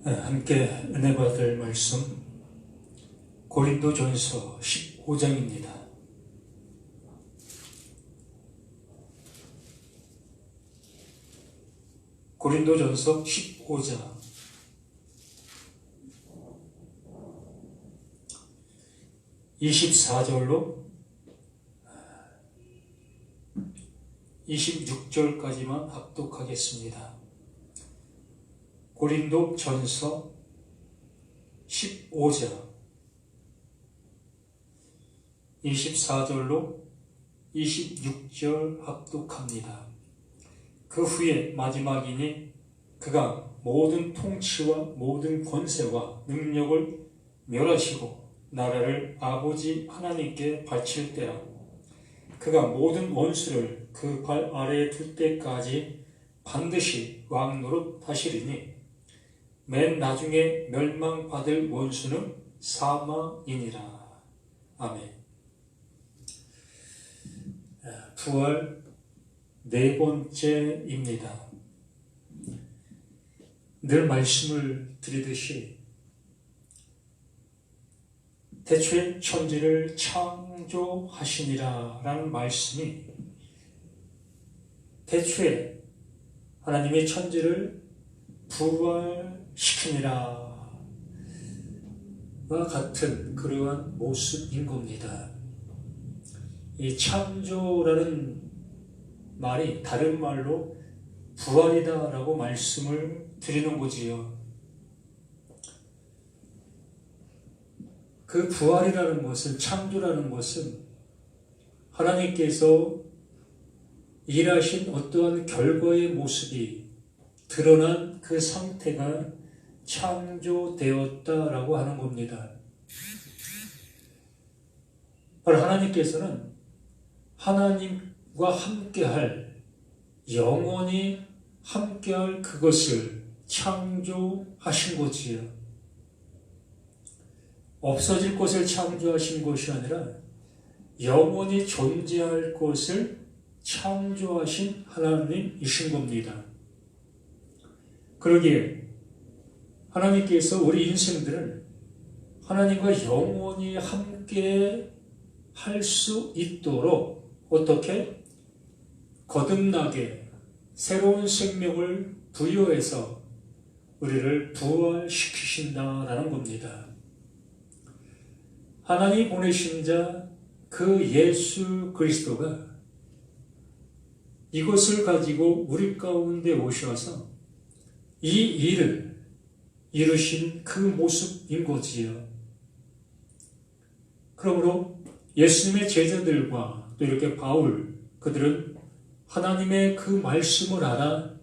함께 은혜 받을 말씀 고린도전서 15장입니다. 고린도전서 15장 24절로 26절까지만 합독하겠습니다. 고린도전서 15장 24절로 26절 합독합니다. 그 후에 마지막이니 그가 모든 통치와 모든 권세와 능력을 멸하시고 나라를 아버지 하나님께 바칠 때라. 그가 모든 원수를 그 발 아래에 둘 때까지 반드시 왕노릇 하시리니 맨 나중에 멸망받을 원수는 사망이니라. 아멘. 부활 네 번째입니다. 늘 말씀을 드리듯이 태초에 천지를 창조하시니라 라는 말씀이 태초에 하나님의 천지를 부활시키니라 와 같은 그러한 모습인 겁니다. 이 창조라는 말이 다른 말로 부활이다 라고 말씀을 드리는 거지요. 그 부활이라는 것은, 창조라는 것은 하나님께서 일하신 어떠한 결과의 모습이 드러난 그 상태가 창조되었다라고 하는 겁니다. 바로 하나님께서는 하나님과 함께할, 영원히 함께할 그것을 창조하신 거지요. 없어질 것을 창조하신 것이 아니라 영원히 존재할 것을 창조하신 하나님이신 겁니다. 그러기에 하나님께서 우리 인생들을 하나님과 영원히 함께 할 수 있도록 어떻게 거듭나게 새로운 생명을 부여해서 우리를 부활시키신다라는 겁니다. 하나님이 보내신 자 그 예수 그리스도가 이것을 가지고 우리 가운데 오셔서 이 일을 이루신 그 모습인 거지요. 그러므로 예수님의 제자들과 또 이렇게 바울, 그들은 하나님의 그 말씀을 알아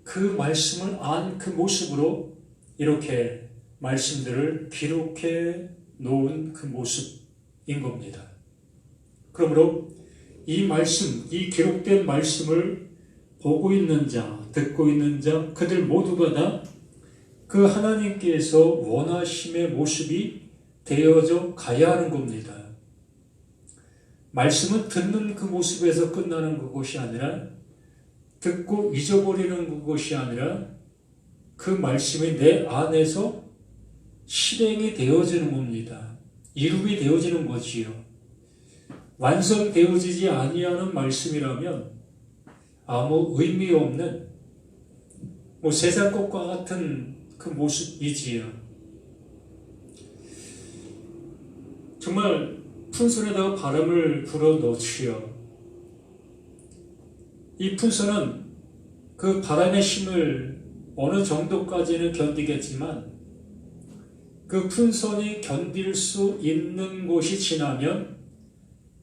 그 말씀을 안 그 모습으로 이렇게 말씀들을 기록해 놓은 그 모습인 겁니다. 그러므로 이 말씀, 이 기록된 말씀을 보고 있는 자, 듣고 있는 자, 그들 모두가 다 그 하나님께서 원하심의 모습이 되어져 가야 하는 겁니다. 말씀은 듣는 그 모습에서 끝나는 그것이 아니라, 듣고 잊어버리는 그것이 아니라 그 말씀이 내 안에서 실행이 되어지는 겁니다. 이루게 되어지는 거지요. 완성되어지지 아니하는 말씀이라면 아무 의미 없는 세상 것과 같은 그 모습이지요. 정말 풍선에다가 바람을 불어 넣지요. 이 풍선은 그 바람의 힘을 어느 정도까지는 견디겠지만 그 풍선이 견딜 수 있는 곳이 지나면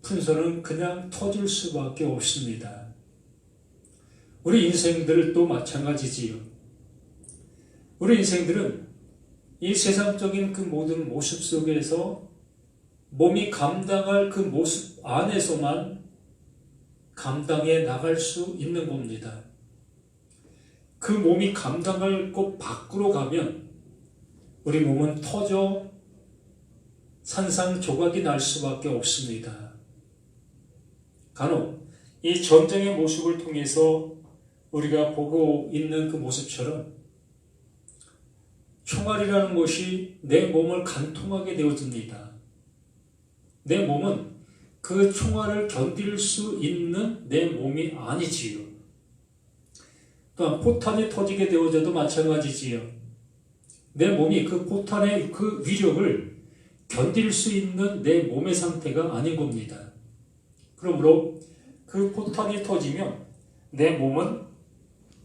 풍선은 그냥 터질 수밖에 없습니다. 우리 인생들도 마찬가지지요. 우리 인생들은 이 세상적인 그 모든 모습 속에서 몸이 감당할 그 모습 안에서만 감당해 나갈 수 있는 겁니다. 그 몸이 감당할 것 밖으로 가면 우리 몸은 터져 산산조각이 날 수밖에 없습니다. 간혹 이 전쟁의 모습을 통해서 우리가 보고 있는 그 모습처럼 총알이라는 것이 내 몸을 간통하게 되어집니다. 내 몸은 그 총알을 견딜 수 있는 내 몸이 아니지요. 또한 포탄이 터지게 되어져도 마찬가지지요. 내 몸이 그 포탄의 그 위력을 견딜 수 있는 내 몸의 상태가 아닌 겁니다. 그러므로 그 포탄이 터지면 내 몸은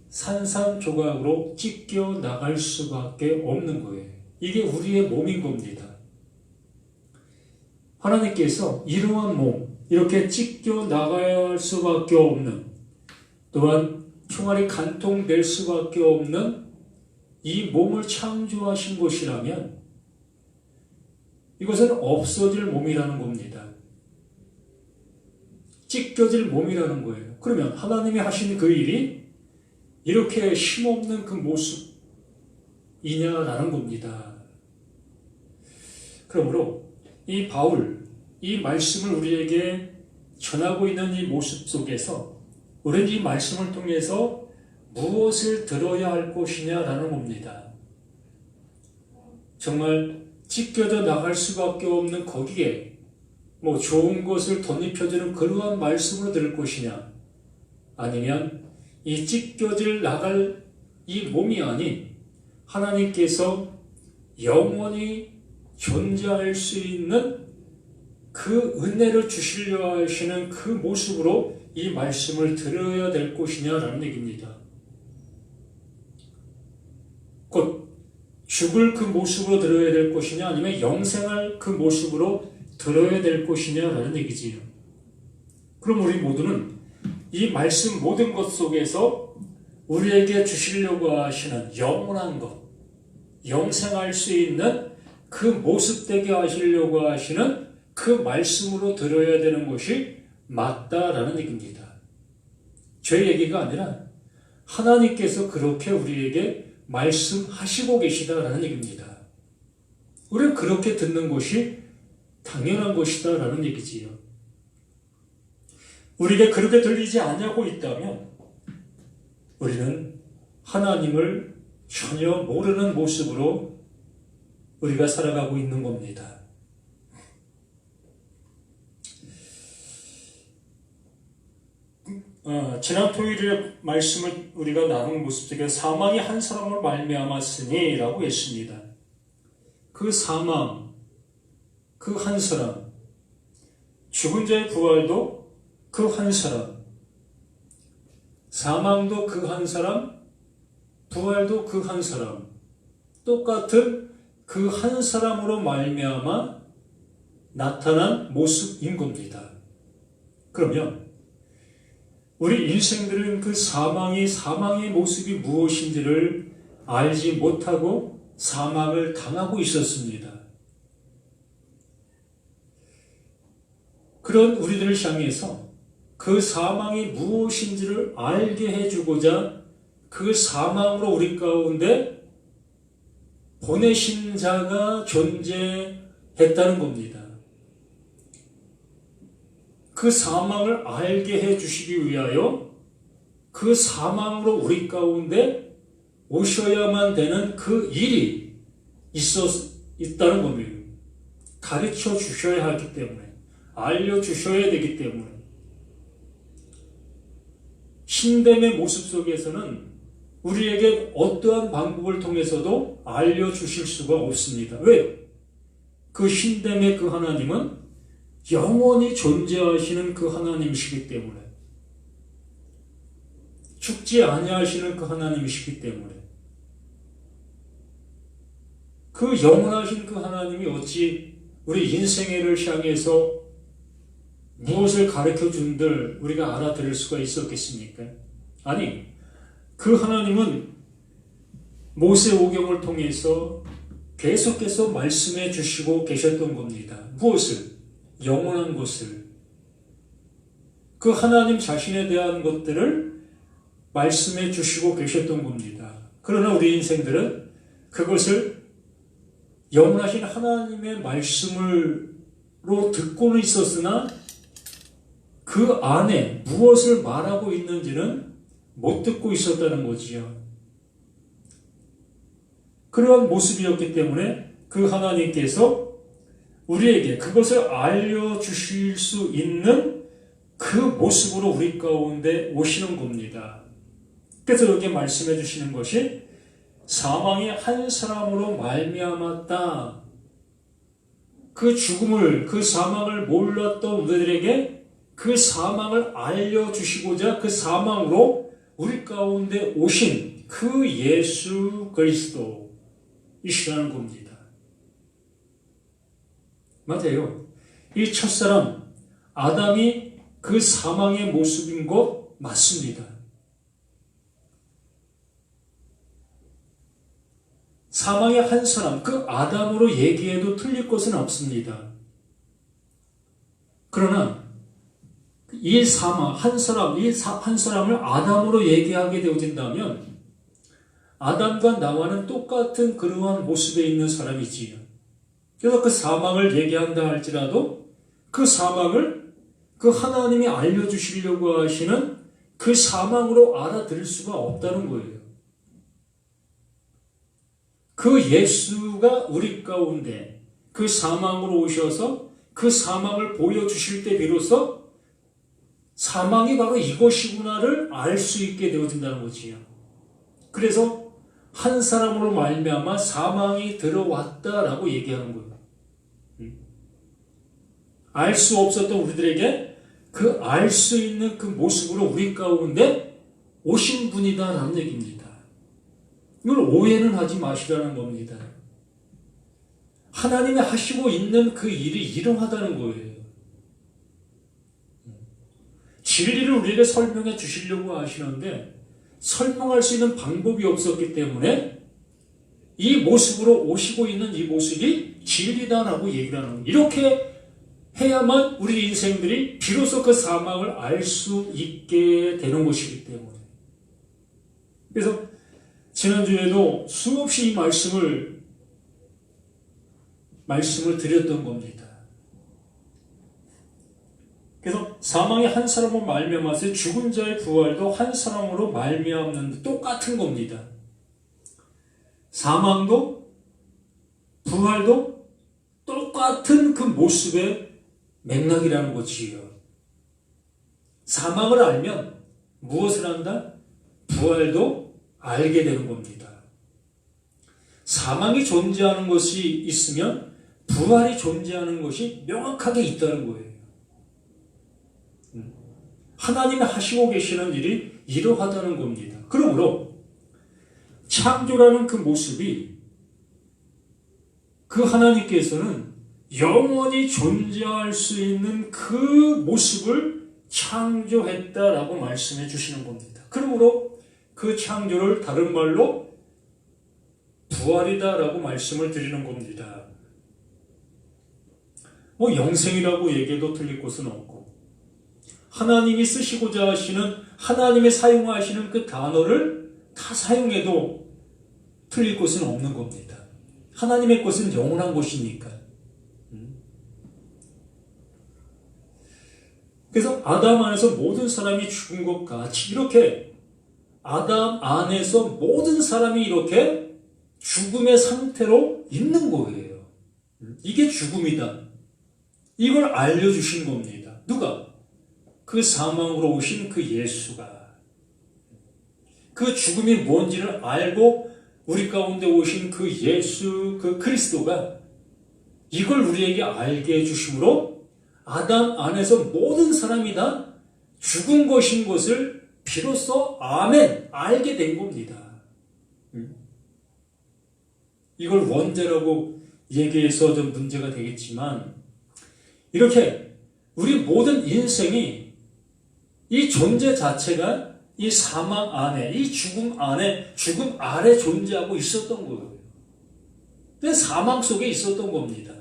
산산조각으로 찢겨 나갈 수밖에 없는 거예요. 이게 우리의 몸인 겁니다. 하나님께서 이러한 몸, 이렇게 찢겨 나갈 수밖에 없는, 또한 총알이 간통될 수밖에 없는 이 몸을 창조하신 것이라면 이것은 없어질 몸이라는 겁니다. 찢겨질 몸이라는 거예요. 그러면 하나님이 하신 그 일이 이렇게 힘없는 그 모습이냐라는 겁니다. 그러므로 이 바울, 이 말씀을 우리에게 전하고 있는 이 모습 속에서 우리는 이 말씀을 통해서 무엇을 들어야 할 것이냐라는 겁니다. 정말 찢겨져 나갈 수밖에 없는 거기에 좋은 것을 덧입혀주는 그러한 말씀으로 들을 것이냐, 아니면 이 찢겨질 나갈 이 몸이 아닌 하나님께서 영원히 존재할 수 있는 그 은혜를 주시려 하시는 그 모습으로 이 말씀을 들어야 될 것이냐라는 얘기입니다. 곧 죽을 그 모습으로 들어야 될 것이냐, 아니면 영생할 그 모습으로 들어야 될 것이냐라는 얘기지요. 그럼 우리 모두는 이 말씀 모든 것 속에서 우리에게 주시려고 하시는 영원한 것, 영생할 수 있는 그 모습 되게 하시려고 하시는 그 말씀으로 들어야 되는 것이 맞다라는 얘기입니다. 제 얘기가 아니라 하나님께서 그렇게 우리에게 말씀하시고 계시다라는 얘기입니다. 우리는 그렇게 듣는 것이 당연한 것이다라는 얘기지요. 우리에게 그렇게 들리지 않냐고 있다면 우리는 하나님을 전혀 모르는 모습으로 우리가 살아가고 있는 겁니다. 지난 토요일에 말씀을 우리가 나눈 모습 속에 사망이 한 사람을 말미암았으니 라고 했습니다. 그 사망, 그 한 사람, 죽은 자의 부활도 그 한 사람, 사망도 그 한 사람, 부활도 그 한 사람, 똑같은 그 한 사람으로 말미암아 나타난 모습인 겁니다. 그러면 우리 인생들은 그 사망의 모습이 무엇인지를 알지 못하고 사망을 당하고 있었습니다. 그런 우리들을 향해서 그 사망이 무엇인지를 알게 해주고자 그 사망으로 우리 가운데 보내신 자가 존재했다는 겁니다. 그 사망을 알게 해주시기 위하여 그 사망으로 우리 가운데 오셔야만 되는 그 일이 있다는 겁니다. 가르쳐 주셔야 하기 때문에, 알려주셔야 되기 때문에. 신됨의 모습 속에서는 우리에게 어떠한 방법을 통해서도 알려주실 수가 없습니다. 왜요? 그 신됨의 그 하나님은 영원히 존재하시는 그 하나님이시기 때문에, 죽지 아니하시는 그 하나님이시기 때문에, 그 영원하신 그 하나님이 어찌 우리 인생애를 향해서 무엇을 가르쳐 준들 우리가 알아들을 수가 있었겠습니까? 아니, 그 하나님은 모세오경을 통해서 계속해서 말씀해 주시고 계셨던 겁니다. 무엇을? 영원한 것을. 그 하나님 자신에 대한 것들을 말씀해 주시고 계셨던 겁니다. 그러나 우리 인생들은 그것을 영원하신 하나님의 말씀으로 듣고는 있었으나 그 안에 무엇을 말하고 있는지는 못 듣고 있었다는 거지요. 그러한 모습이었기 때문에 그 하나님께서 우리에게 그것을 알려주실 수 있는 그 모습으로 우리 가운데 오시는 겁니다. 그래서 여기 말씀해 주시는 것이 사망이 한 사람으로 말미암았다. 그 죽음을, 그 사망을 몰랐던 우리들에게 그 사망을 알려주시고자 그 사망으로 우리 가운데 오신 그 예수 그리스도이시라는 겁니다. 맞아요. 이 첫사람 아담이 그 사망의 모습인 것 맞습니다. 사망의 한 사람, 그 아담으로 얘기해도 틀릴 것은 없습니다. 그러나 이 사망, 한 사람을 아담으로 얘기하게 되어진다면 아담과 나와는 똑같은 그러한 모습에 있는 사람이지요. 그래서 그 사망을 얘기한다 할지라도 그 사망을 그 하나님이 알려주시려고 하시는 그 사망으로 알아들을 수가 없다는 거예요. 그 예수가 우리 가운데 그 사망으로 오셔서 그 사망을 보여주실 때 비로소 사망이 바로 이것이구나를 알 수 있게 되어진다는 거지요. 그래서 한 사람으로 말미암아 사망이 들어왔다라고 얘기하는 거예요. 알 수 없었던 우리들에게 그 알 수 있는 그 모습으로 우리 가운데 오신 분이다라는 얘기입니다. 이걸 오해는 하지 마시라는 겁니다. 하나님이 하시고 있는 그 일이 이러하다는 거예요. 진리를 우리에게 설명해 주시려고 하시는데 설명할 수 있는 방법이 없었기 때문에 이 모습으로 오시고 있는 이 모습이 진리다라고 얘기를 하는 거예요. 이렇게 해야만 우리 인생들이 비로소 그 사망을 알 수 있게 되는 것이기 때문에. 그래서 지난주에도 수없이 이 말씀을 드렸던 겁니다. 그래서 사망이 한 사람으로 말미암아서 죽은 자의 부활도 한 사람으로 말미암는 똑같은 겁니다. 사망도 부활도 똑같은 그 모습의 맥락이라는 거지요. 사망을 알면 무엇을 한다? 부활도 알게 되는 겁니다. 사망이 존재하는 것이 있으면 부활이 존재하는 것이 명확하게 있다는 거예요. 하나님이 하시고 계시는 일이 이러하다는 겁니다. 그러므로 창조라는 그 모습이 그 하나님께서는 영원히 존재할 수 있는 그 모습을 창조했다라고 말씀해 주시는 겁니다. 그러므로 그 창조를 다른 말로 부활이다라고 말씀을 드리는 겁니다. 영생이라고 얘기해도 틀릴 것은 없고 하나님이 쓰시고자 하시는 하나님이 사용하시는 그 단어를 다 사용해도 틀릴 것은 없는 겁니다. 하나님의 것은 영원한 것이니까. 그래서 아담 안에서 모든 사람이 죽은 것 같이 이렇게 아담 안에서 모든 사람이 이렇게 죽음의 상태로 있는 거예요. 이게 죽음이다. 이걸 알려주신 겁니다. 누가? 그 사망으로 오신 그 예수가. 그 죽음이 뭔지를 알고 우리 가운데 오신 그 예수, 그 그리스도가 이걸 우리에게 알게 해주심으로 아담 안에서 모든 사람이 다 죽은 것인 것을 비로소 아멘 알게 된 겁니다. 이걸 원죄라고 얘기해서 좀 문제가 되겠지만 이렇게 우리 모든 인생이 이 존재 자체가 이 사망 안에, 이 죽음 안에, 죽음 아래 존재하고 있었던 거예요. 근데 사망 속에 있었던 겁니다.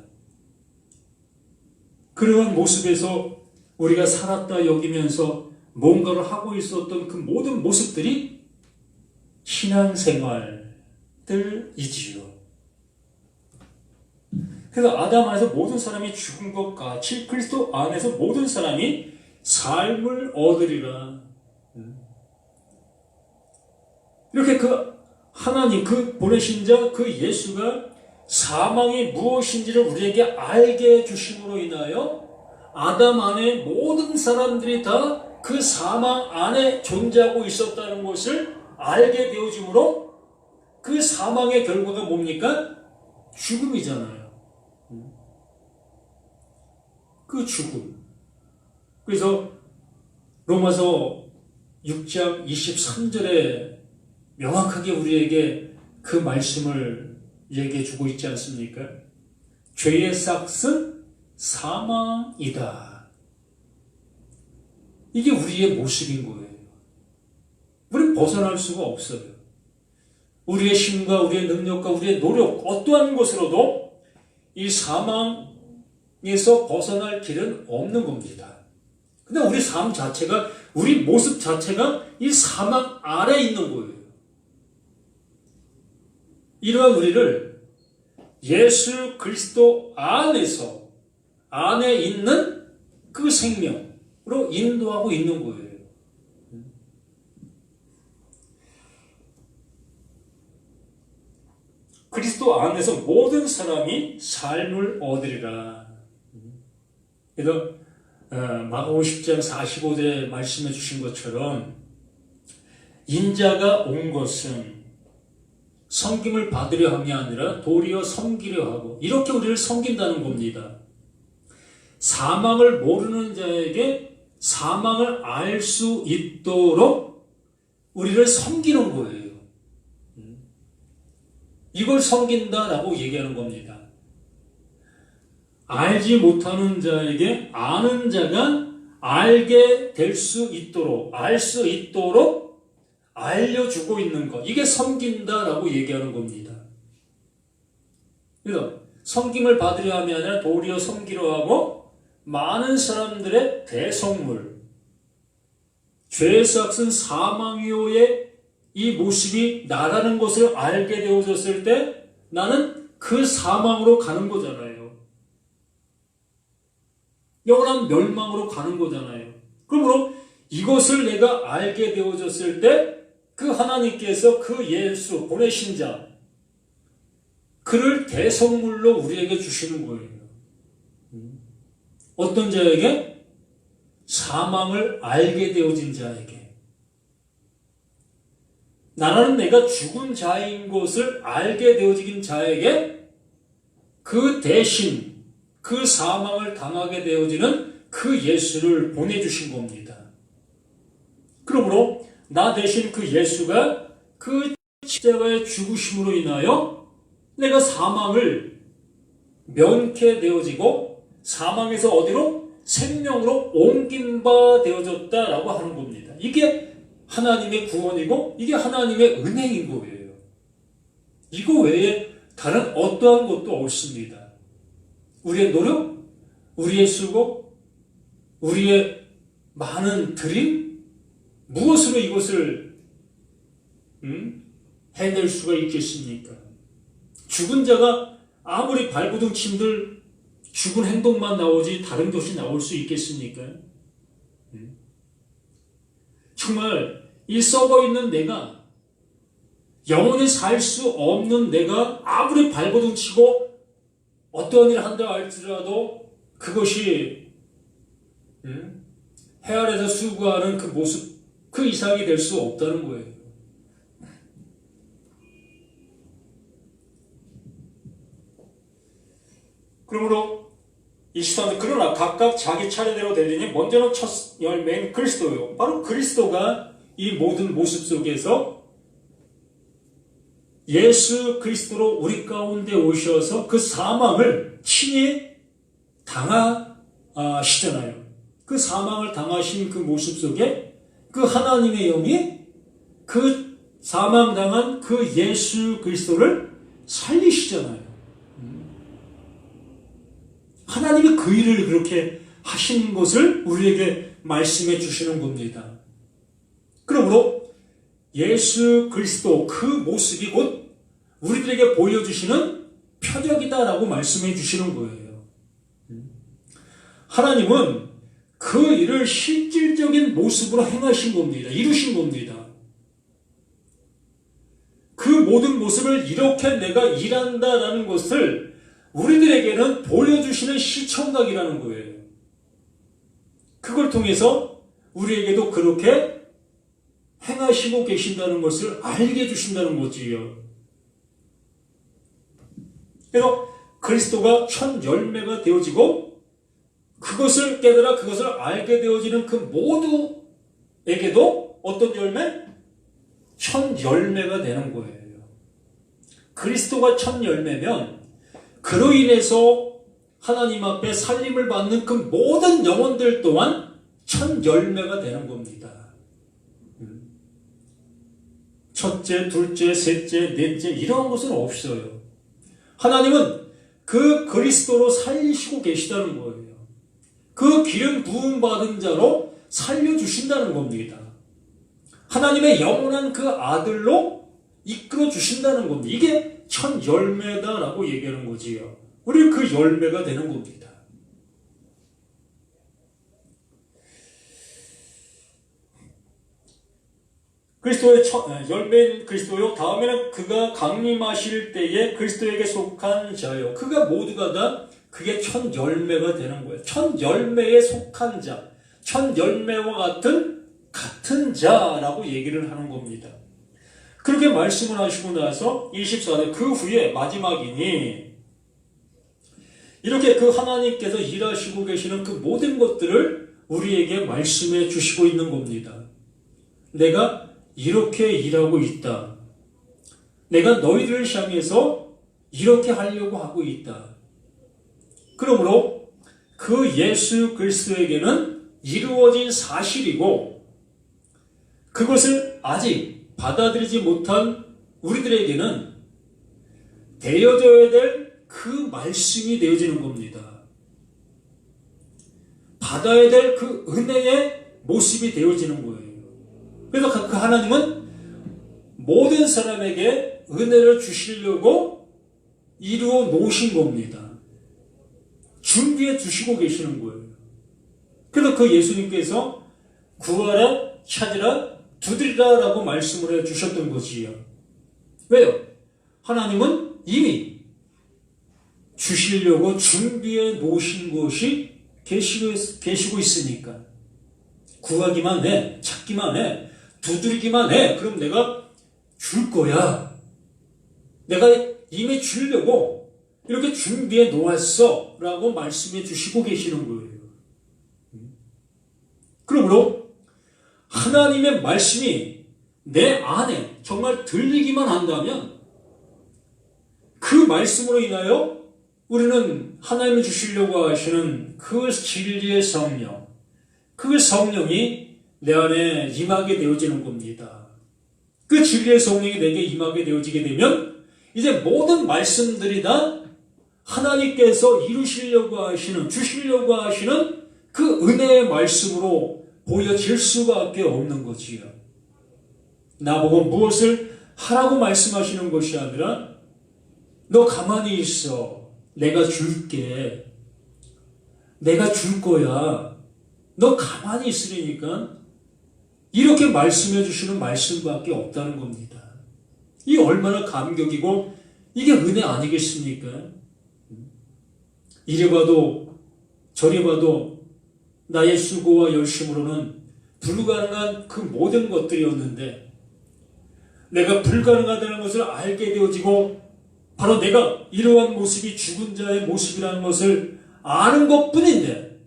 그러한 모습에서 우리가 살았다 여기면서 뭔가를 하고 있었던 그 모든 모습들이 신앙생활들이지요. 그래서 아담 안에서 모든 사람이 죽은 것 같이 그리스도 안에서 모든 사람이 삶을 얻으리라. 이렇게 그 하나님, 그 보내신 자, 그 예수가 사망이 무엇인지를 우리에게 알게 해주심으로 인하여 아담 안에 모든 사람들이 다 그 사망 안에 존재하고 있었다는 것을 알게 되어짐으로 그 사망의 결과가 뭡니까? 죽음이잖아요. 그 죽음. 그래서 로마서 6장 23절에 명확하게 우리에게 그 말씀을 얘기해 주고 있지 않습니까? 죄의 삭은 사망이다. 이게 우리의 모습인 거예요. 우리는 벗어날 수가 없어요. 우리의 힘과 우리의 능력과 우리의 노력, 어떠한 것으로도 이 사망에서 벗어날 길은 없는 겁니다. 근데 우리 삶 자체가, 우리 모습 자체가 이 사망 아래에 있는 거예요. 이러한 우리를 예수 그리스도 안에 있는 그 생명으로 인도하고 있는 거예요. 그리스도 안에서 모든 사람이 삶을 얻으리라. 그래서 마가복음 10장 45절에 말씀해 주신 것처럼 인자가 온 것은 섬김을 받으려 함이 아니라 도리어 섬기려 하고, 이렇게 우리를 섬긴다는 겁니다. 사망을 모르는 자에게 사망을 알 수 있도록 우리를 섬기는 거예요. 이걸 섬긴다라고 얘기하는 겁니다. 알지 못하는 자에게 아는 자가 알게 될 수 있도록, 알 수 있도록 알려주고 있는 것. 이게 섬긴다라고 얘기하는 겁니다. 그래서 섬김을 받으려 하면 아니라 도리어 섬기려 하고 많은 사람들의 대성물, 죄의 삭은 사망이요의 이 모습이 나라는 것을 알게 되어졌을 때 나는 그 사망으로 가는 거잖아요. 영원한 멸망으로 가는 거잖아요. 그러므로 이것을 내가 알게 되어졌을 때 그 하나님께서 그 예수 보내신 자, 그를 대성물로 우리에게 주시는 거예요. 어떤 자에게? 사망을 알게 되어진 자에게. 나라는 내가 죽은 자인 것을 알게 되어진 자에게 그 대신 그 사망을 당하게 되어지는 그 예수를 보내주신 겁니다. 그러므로 나 대신 그 예수가 그 십자가의 죽으심으로 인하여 내가 사망을 면케 되어지고 사망에서 어디로? 생명으로 옮긴 바 되어졌다라고 하는 겁니다. 이게 하나님의 구원이고 이게 하나님의 은혜인 거예요. 이거 외에 다른 어떠한 것도 없습니다. 우리의 노력, 우리의 수고, 우리의 많은 드림, 무엇으로 이것을 해낼 수가 있겠습니까? 죽은 자가 아무리 발버둥 친들 죽은 행동만 나오지 다른 것이 나올 수 있겠습니까? 정말 이 썩어있는 내가, 영원히 살 수 없는 내가 아무리 발버둥 치고 어떠한 일을 한다 할지라도 그것이 해 아래서 수고하는 그 모습, 그 이상이 될 수 없다는 거예요. 그러므로 23절, 그러나 각각 자기 차례대로 되리니 먼저는 첫 열매인 그리스도요. 바로 그리스도가 이 모든 모습 속에서 예수 그리스도로 우리 가운데 오셔서 그 사망을 친히 당하시잖아요. 그 사망을 당하신 그 모습 속에 그 하나님의 영이 그 사망당한 그 예수 그리스도를 살리시잖아요. 하나님이 그 일을 그렇게 하신 것을 우리에게 말씀해 주시는 겁니다. 그러므로 예수 그리스도 그 모습이 곧 우리들에게 보여주시는 표적이다라고 말씀해 주시는 거예요. 하나님은 그 일을 실질적인 모습으로 행하신 겁니다. 이루신 겁니다. 그 모든 모습을 이렇게 내가 일한다라는 것을 우리들에게는 보여주시는 시청각이라는 거예요. 그걸 통해서 우리에게도 그렇게 행하시고 계신다는 것을 알게 해주신다는 거지요. 그래서 그리스도가 첫 열매가 되어지고 그것을 깨달아 그것을 알게 되어지는 그 모두에게도 어떤 열매? 첫 열매가 되는 거예요. 그리스도가 첫 열매면 그로 인해서 하나님 앞에 살림을 받는 그 모든 영혼들 또한 첫 열매가 되는 겁니다. 첫째, 둘째, 셋째, 넷째 이런 것은 없어요. 하나님은 그 그리스도로 살리시고 계시다는 거예요. 그 기름 부음 받은 자로 살려주신다는 겁니다. 하나님의 영원한 그 아들로 이끌어 주신다는 겁니다. 이게 첫 열매다라고 얘기하는 거지요. 우리 그 열매가 되는 겁니다. 그리스도의 열매인 그리스도요. 다음에는 그가 강림하실 때에 그리스도에게 속한 자요. 그가 모두가 다 그게 첫 열매가 되는 거예요. 첫 열매에 속한 자, 첫 열매와 같은 자라고 얘기를 하는 겁니다. 그렇게 말씀을 하시고 나서 24절 그 후에 마지막이니 이렇게 그 하나님께서 일하시고 계시는 그 모든 것들을 우리에게 말씀해 주시고 있는 겁니다. 내가 이렇게 일하고 있다. 내가 너희들을 향해서 이렇게 하려고 하고 있다. 그러므로 그 예수 그리스도에게는 이루어진 사실이고 그것을 아직 받아들이지 못한 우리들에게는 되어져야 될 그 말씀이 되어지는 겁니다. 받아야 될 그 은혜의 모습이 되어지는 거예요. 그래서 그 하나님은 모든 사람에게 은혜를 주시려고 이루어 놓으신 겁니다. 준비해 주시고 계시는 거예요. 그래서 그 예수님께서 구하라, 찾으라, 두드리라 라고 말씀을 해 주셨던 것이에요. 왜요? 하나님은 이미 주시려고 준비해 놓으신 것이 계시고 있으니까 구하기만 해, 찾기만 해, 두드리기만 해. 그럼 내가 줄 거야. 내가 이미 주려고 이렇게 준비해 놓았어 라고 말씀해 주시고 계시는 거예요. 그러므로 하나님의 말씀이 내 안에 정말 들리기만 한다면 그 말씀으로 인하여 우리는 하나님이 주시려고 하시는 그 진리의 성령, 그 성령이 내 안에 임하게 되어지는 겁니다. 그 진리의 성령이 내게 임하게 되어지게 되면 이제 모든 말씀들이 다 하나님께서 이루시려고 하시는, 주시려고 하시는 그 은혜의 말씀으로 보여질 수밖에 없는 거지요. 나보고 무엇을 하라고 말씀하시는 것이 아니라 너 가만히 있어. 내가 줄게. 내가 줄 거야. 너 가만히 있으려니까 이렇게 말씀해 주시는 말씀밖에 없다는 겁니다. 이 얼마나 감격이고 이게 은혜 아니겠습니까? 이래 봐도 저래 봐도 나의 수고와 열심으로는 불가능한 그 모든 것들이었는데 내가 불가능하다는 것을 알게 되어지고 바로 내가 이러한 모습이 죽은 자의 모습이라는 것을 아는 것뿐인데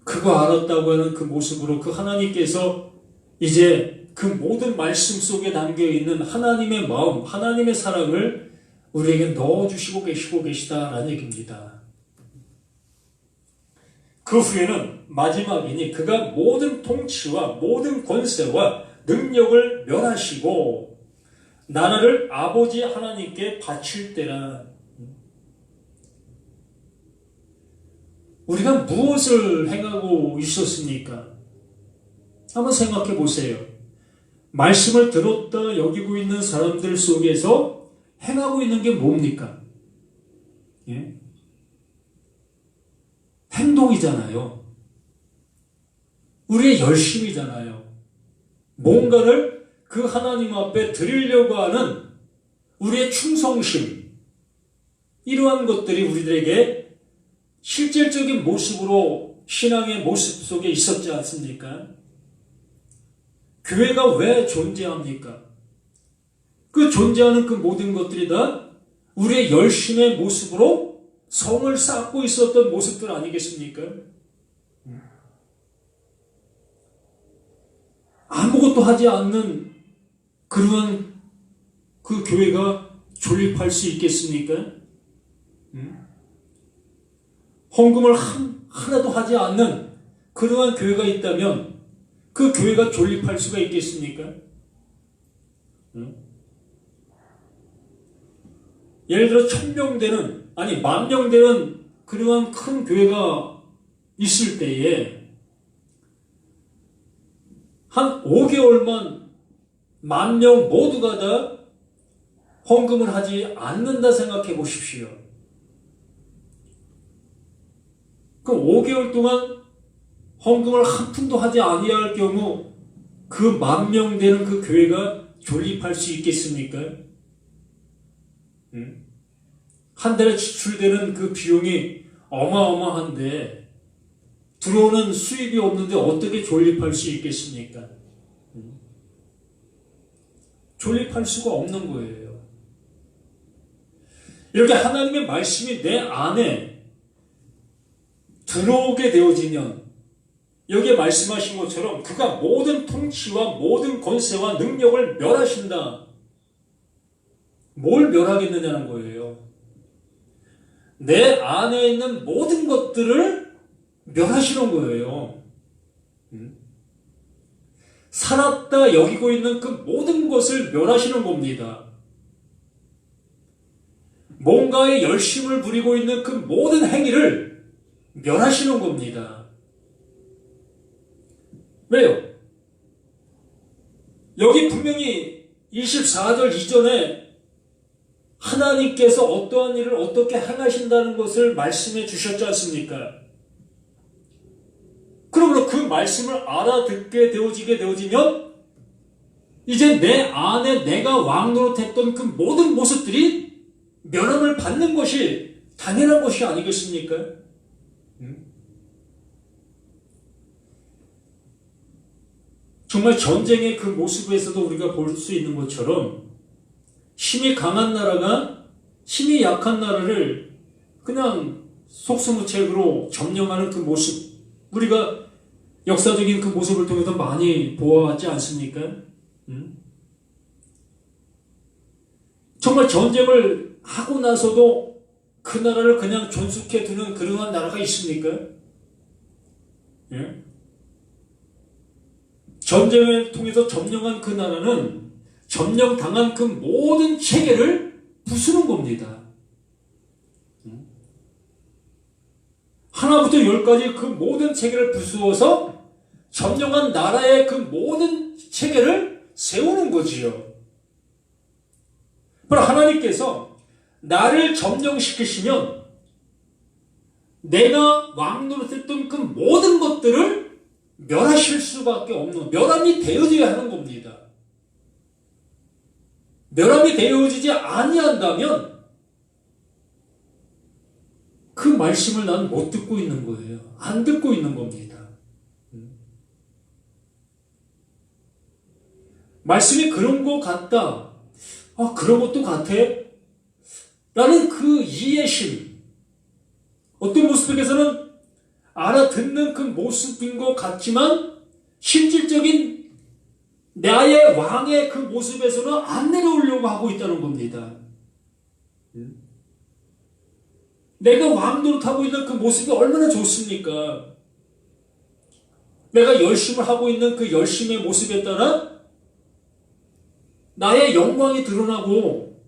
그거 알았다고 하는 그 모습으로 그 하나님께서 이제 그 모든 말씀 속에 담겨있는 하나님의 마음, 하나님의 사랑을 우리에게 넣어주시고 계시다라는 얘기입니다. 그 후에는 마지막이니 그가 모든 통치와 모든 권세와 능력을 멸하시고 나라를 아버지 하나님께 바칠 때라. 우리가 무엇을 행하고 있었습니까? 한번 생각해 보세요. 말씀을 들었다 여기고 있는 사람들 속에서 행하고 있는 게 뭡니까? 예? 행동이잖아요. 우리의 열심이잖아요. 뭔가를 그 하나님 앞에 드리려고 하는 우리의 충성심, 이러한 것들이 우리들에게 실질적인 모습으로 신앙의 모습 속에 있었지 않습니까? 교회가 왜 존재합니까? 그 존재하는 그 모든 것들이 다 우리의 열심의 모습으로 성을 쌓고 있었던 모습들 아니겠습니까? 아무것도 하지 않는 그러한 그 교회가 존립할 수 있겠습니까? 헌금을 하나도 하지 않는 그러한 교회가 있다면 그 교회가 존립할 수가 있겠습니까? 예를 들어 1000명 되는 10,000명 되는 그러한 큰 교회가 있을 때에 한 5개월만 10,000명 모두가 다 헌금을 하지 않는다 생각해 보십시오. 그럼 5개월 동안 헌금을 한 푼도 하지 아니할 경우 그 10,000명 되는 그 교회가 존립할 수 있겠습니까? 한 달에 지출되는 그 비용이 어마어마한데 들어오는 수입이 없는데 어떻게 존립할 수 있겠습니까? 존립할 수가 없는 거예요. 이렇게 하나님의 말씀이 내 안에 들어오게 되어지면 여기에 말씀하신 것처럼 그가 모든 통치와 모든 권세와 능력을 멸하신다. 뭘 멸하겠느냐는 거예요. 내 안에 있는 모든 것들을 멸하시는 거예요. 살았다 여기고 있는 그 모든 것을 멸하시는 겁니다. 뭔가에 열심을 부리고 있는 그 모든 행위를 멸하시는 겁니다. 왜요? 여기 분명히 24절 이전에 하나님께서 어떠한 일을 어떻게 행하신다는 것을 말씀해 주셨지 않습니까? 그러므로 그 말씀을 알아듣게 되어지면 이제 내 안에 내가 왕노릇했던 그 모든 모습들이 멸함을 받는 것이 당연한 것이 아니겠습니까? 정말 전쟁의 그 모습에서도 우리가 볼 수 있는 것처럼 힘이 강한 나라가 힘이 약한 나라를 그냥 속수무책으로 점령하는 그 모습, 우리가 역사적인 그 모습을 통해서 많이 보아왔지 않습니까? 정말 전쟁을 하고 나서도 그 나라를 그냥 존속해 두는 그러한 나라가 있습니까? 예? 전쟁을 통해서 점령한 그 나라는 점령당한 그 모든 체계를 부수는 겁니다. 하나부터 열까지 그 모든 체계를 부수어서 점령한 나라의 그 모든 체계를 세우는 거지요. 그럼 하나님께서 나를 점령시키시면 내가 왕노릇했던 그 모든 것들을 멸하실 수밖에 없는, 멸함이 되어져야 하는 겁니다. 멸함이 되어지지 아니한다면 그 말씀을 난 못 듣고 있는 거예요. 안 듣고 있는 겁니다. 말씀이 그런 것 같다. 그런 것도 같아? 라는 그 이해심. 어떤 모습에서는 알아듣는 그 모습인 것 같지만 실질적인 나의 왕의 그 모습에서는 안 내려오려고 하고 있다는 겁니다. 내가 왕 노릇하고 있는 그 모습이 얼마나 좋습니까? 내가 열심을 하고 있는 그 열심의 모습에 따라 나의 영광이 드러나고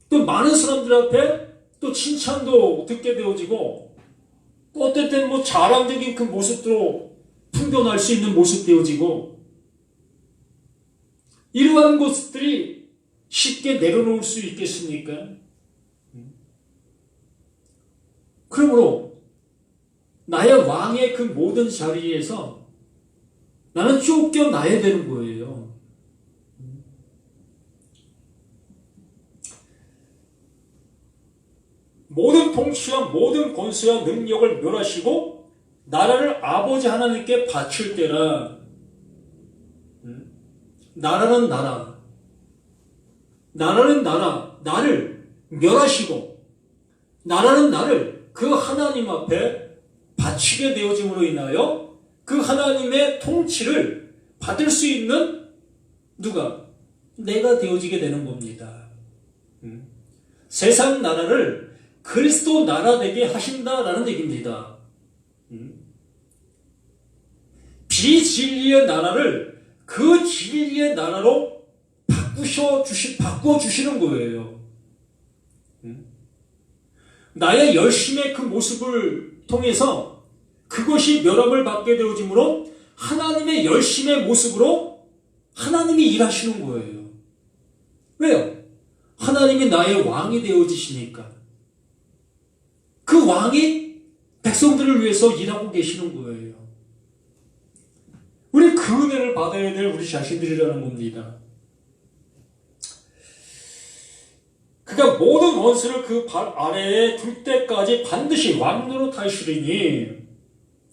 또 많은 사람들 앞에 또 칭찬도 듣게 되어지고 또 어떨 때는 자랑적인 그 모습도 풍겨날 수 있는 모습 되어지고 이러한 것들이 쉽게 내려놓을 수 있겠습니까? 그러므로 나의 왕의 그 모든 자리에서 나는 쫓겨나야 되는 거예요. 통치와 모든 권세와 능력을 멸하시고 나라를 아버지 하나님께 바칠 때라. 나라는 나라, 나라는 나라, 나를 멸하시고 나라는 나를 그 하나님 앞에 바치게 되어짐으로 인하여 그 하나님의 통치를 받을 수 있는 누가? 내가 되어지게 되는 겁니다. 세상 나라를 그리스도 나라 되게 하신다라는 얘기입니다. 비진리의 나라를 그 진리의 나라로 바꾸어 주시는 거예요. 나의 열심의 그 모습을 통해서 그것이 멸함을 받게 되어지므로 하나님의 열심의 모습으로 하나님이 일하시는 거예요. 왜요? 하나님이 나의 왕이 되어지시니까. 그 왕이 백성들을 위해서 일하고 계시는 거예요. 우리 그 은혜를 받아야 될 우리 자신들이라는 겁니다. 그가 모든 원수를 그 발 아래에 둘 때까지 반드시 왕노릇 하시리니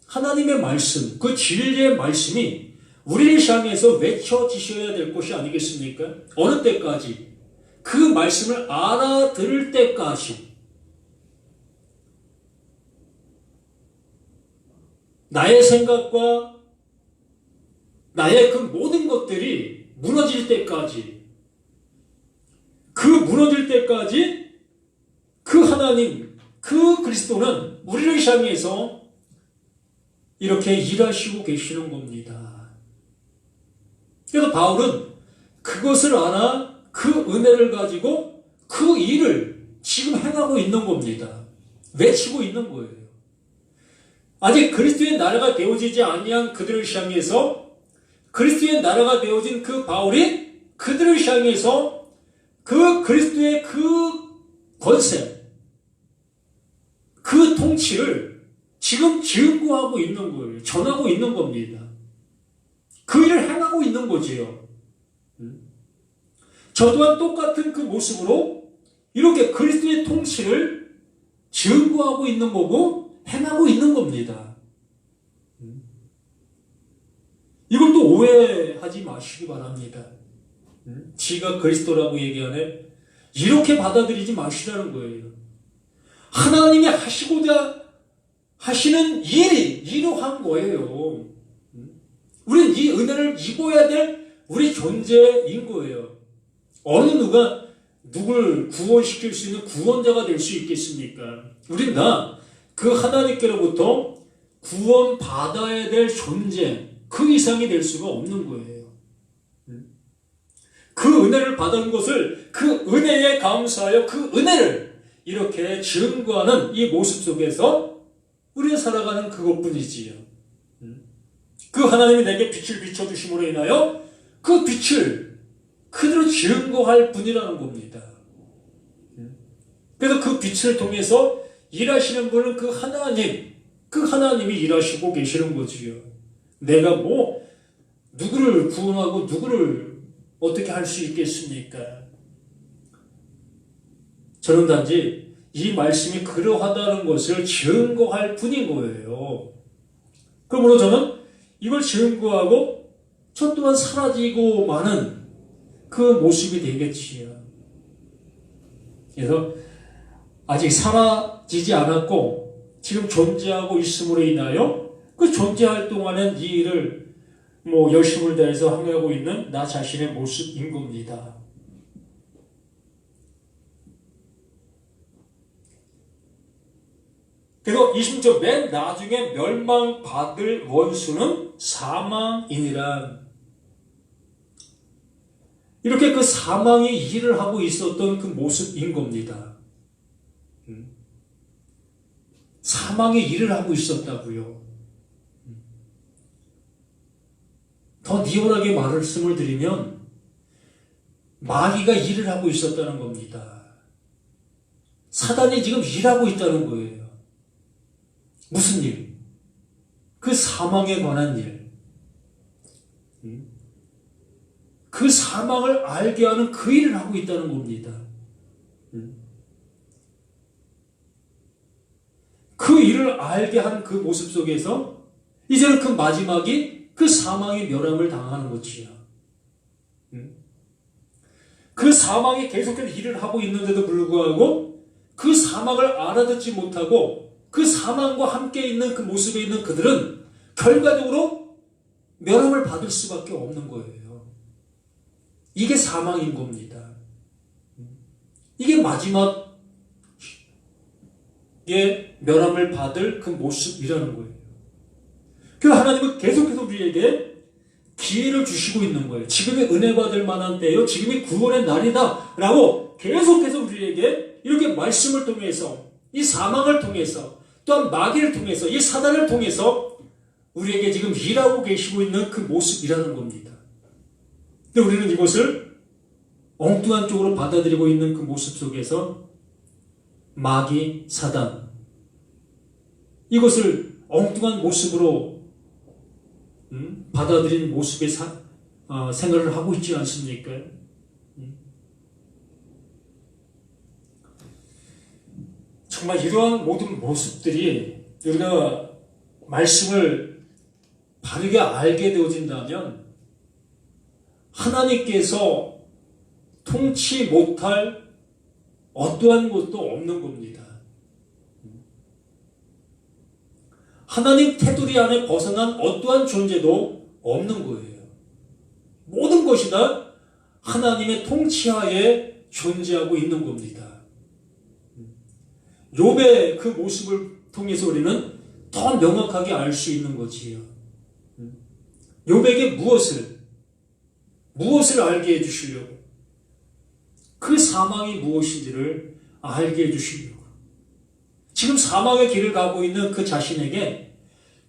하나님의 말씀, 그 진리의 말씀이 우리를 향해서 외쳐지셔야 될 것이 아니겠습니까? 어느 때까지? 그 말씀을 알아들을 때까지. 나의 생각과 나의 그 모든 것들이 무너질 때까지, 그 무너질 때까지 그 하나님, 그 그리스도는 우리를 향해서 이렇게 일하시고 계시는 겁니다. 그래서 바울은 그것을 알아 그 은혜를 가지고 그 일을 지금 행하고 있는 겁니다. 외치고 있는 거예요. 아직 그리스도의 나라가 되어지지 아니한 그들을 향해서 그리스도의 나라가 되어진 그 바울이 그들을 향해서 그 그리스도의 그 권세, 그 통치를 지금 증거하고 있는 거예요. 전하고 있는 겁니다. 그 일을 행하고 있는 거지요. 저 또한 똑같은 그 모습으로 이렇게 그리스도의 통치를 증거하고 있는 거고 행하고 있는 겁니다. 이걸 또 오해하지 마시기 바랍니다. 지가 그리스도라고 얘기하네. 이렇게 받아들이지 마시라는 거예요. 하나님이 하시고자 하시는 일이 이러한 거예요. 우리는 이 은혜를 입어야 될 우리 존재인 거예요. 어느 누가 누굴 구원시킬 수 있는 구원자가 될 수 있겠습니까? 우린 그 하나님께로부터 구원받아야 될 존재, 그 이상이 될 수가 없는 거예요. 그 은혜를 받은 것을 그 은혜에 감사하여 그 은혜를 이렇게 증거하는 이 모습 속에서 우리가 살아가는 그것뿐이지요. 그 하나님이 내게 빛을 비춰주심으로 인하여 그 빛을 그대로 증거할 뿐이라는 겁니다. 그래서 그 빛을 통해서 일하시는 분은 그 하나님이 일하시고 계시는 거지요. 내가 누구를 구원하고 누구를 어떻게 할 수 있겠습니까? 저는 단지 이 말씀이 그러하다는 것을 증거할 뿐인 거예요. 그러므로 저는 이걸 증거하고 저 또한 사라지고 마는 그 모습이 되겠지요. 그래서 아직 사라지지 않았고 지금 존재하고 있음으로 인하여 그 존재할 동안은 이 일을 열심을 다해서 행하고 있는 나 자신의 모습인 겁니다. 그래서 20절 맨 나중에 멸망받을 원수는 사망이니라. 이렇게 그 사망이 일을 하고 있었던 그 모습인 겁니다. 사망이 일을 하고 있었다고요. 더 리얼하게 말씀을 드리면 마귀가 일을 하고 있었다는 겁니다. 사단이 지금 일하고 있다는 거예요. 무슨 일? 그 사망에 관한 일. 그 사망을 알게 하는 그 일을 하고 있다는 겁니다. 그 일을 알게 한 그 모습 속에서 이제는 그 마지막이 그 사망의 멸함을 당하는 것이야. 그 사망이 계속해서 일을 하고 있는데도 불구하고 그 사망을 알아듣지 못하고 그 사망과 함께 있는 그 모습에 있는 그들은 결과적으로 멸함을 받을 수밖에 없는 거예요. 이게 사망인 겁니다. 이게 마지막에 멸함을 받을 그 모습이라는 거예요. 그 하나님은 계속해서 우리에게 기회를 주시고 있는 거예요. 지금이 은혜 받을 만한 때요. 지금이 구원의 날이다. 라고 계속해서 우리에게 이렇게 말씀을 통해서 이 사망을 통해서 또한 마귀를 통해서 이 사단을 통해서 우리에게 지금 일하고 계시고 있는 그 모습이라는 겁니다. 근데 우리는 이것을 엉뚱한 쪽으로 받아들이고 있는 그 모습 속에서 마귀, 사단 이것을 엉뚱한 모습으로 받아들인 모습의 생활을 하고 있지 않습니까? 정말 이러한 모든 모습들이 우리가 말씀을 바르게 알게 되어진다면 하나님께서 통치 못할 어떠한 것도 없는 겁니다. 하나님 테두리 안에 벗어난 어떠한 존재도 없는 거예요. 모든 것이 다 하나님의 통치하에 존재하고 있는 겁니다. 욥의 그 모습을 통해서 우리는 더 명확하게 알 수 있는 거지요. 욥에게 무엇을 알게 해주시려고? 그 사망이 무엇인지를 알게 해주시려고. 지금 사망의 길을 가고 있는 그 자신에게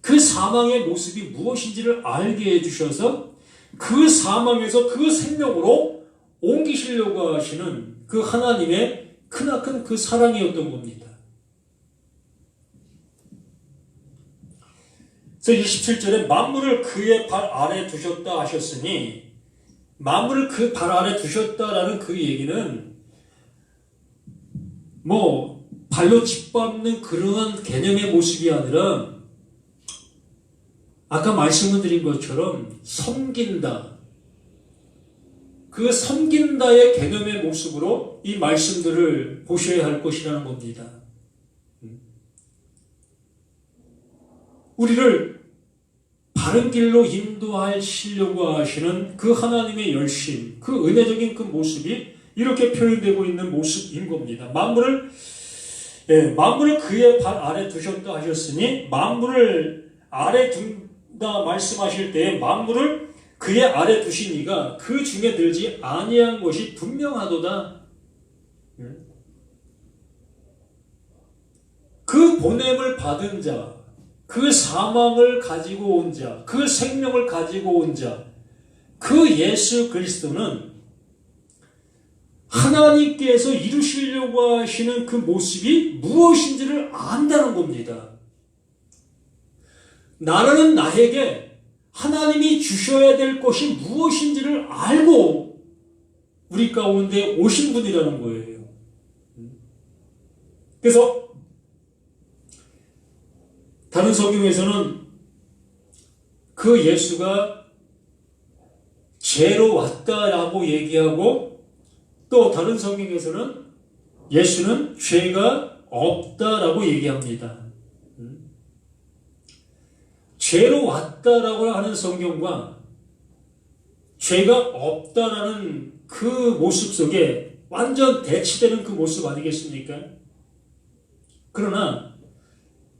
그 사망의 모습이 무엇인지를 알게 해주셔서 그 사망에서 그 생명으로 옮기시려고 하시는 그 하나님의 크나큰 그 사랑이었던 겁니다. 그래서 27절에 만물을 그의 발 아래 두셨다 하셨으니 만물을 그 발 아래 두셨다라는 그 얘기는 발로 짓밟는 그러한 개념의 모습이 아니라 아까 말씀을 드린 것처럼 섬긴다. 그 섬긴다의 개념의 모습으로 이 말씀들을 보셔야 할 것이라는 겁니다. 우리를 바른 길로 인도하시려고 하시는 그 하나님의 열심, 그 은혜적인 그 모습이 이렇게 표현되고 있는 모습인 겁니다. 만물을 그의 발 아래 두셨다 하셨으니 만물을 아래 둔다 말씀하실 때 만물을 그의 아래 두시니가 그 중에 들지 아니한 것이 분명하도다. 그 보냄을 받은 자, 그 사망을 가지고 온 자, 그 생명을 가지고 온 자, 그 예수 그리스도는 하나님께서 이루시려고 하시는 그 모습이 무엇인지를 안다는 겁니다. 나라는 나에게 하나님이 주셔야 될 것이 무엇인지를 알고 우리 가운데 오신 분이라는 거예요. 그래서 다른 성경에서는 그 예수가 죄로 왔다라고 얘기하고 또 다른 성경에서는 예수는 죄가 없다라고 얘기합니다. 죄로 왔다라고 하는 성경과 죄가 없다라는 그 모습 속에 완전 대치되는 그 모습 아니겠습니까? 그러나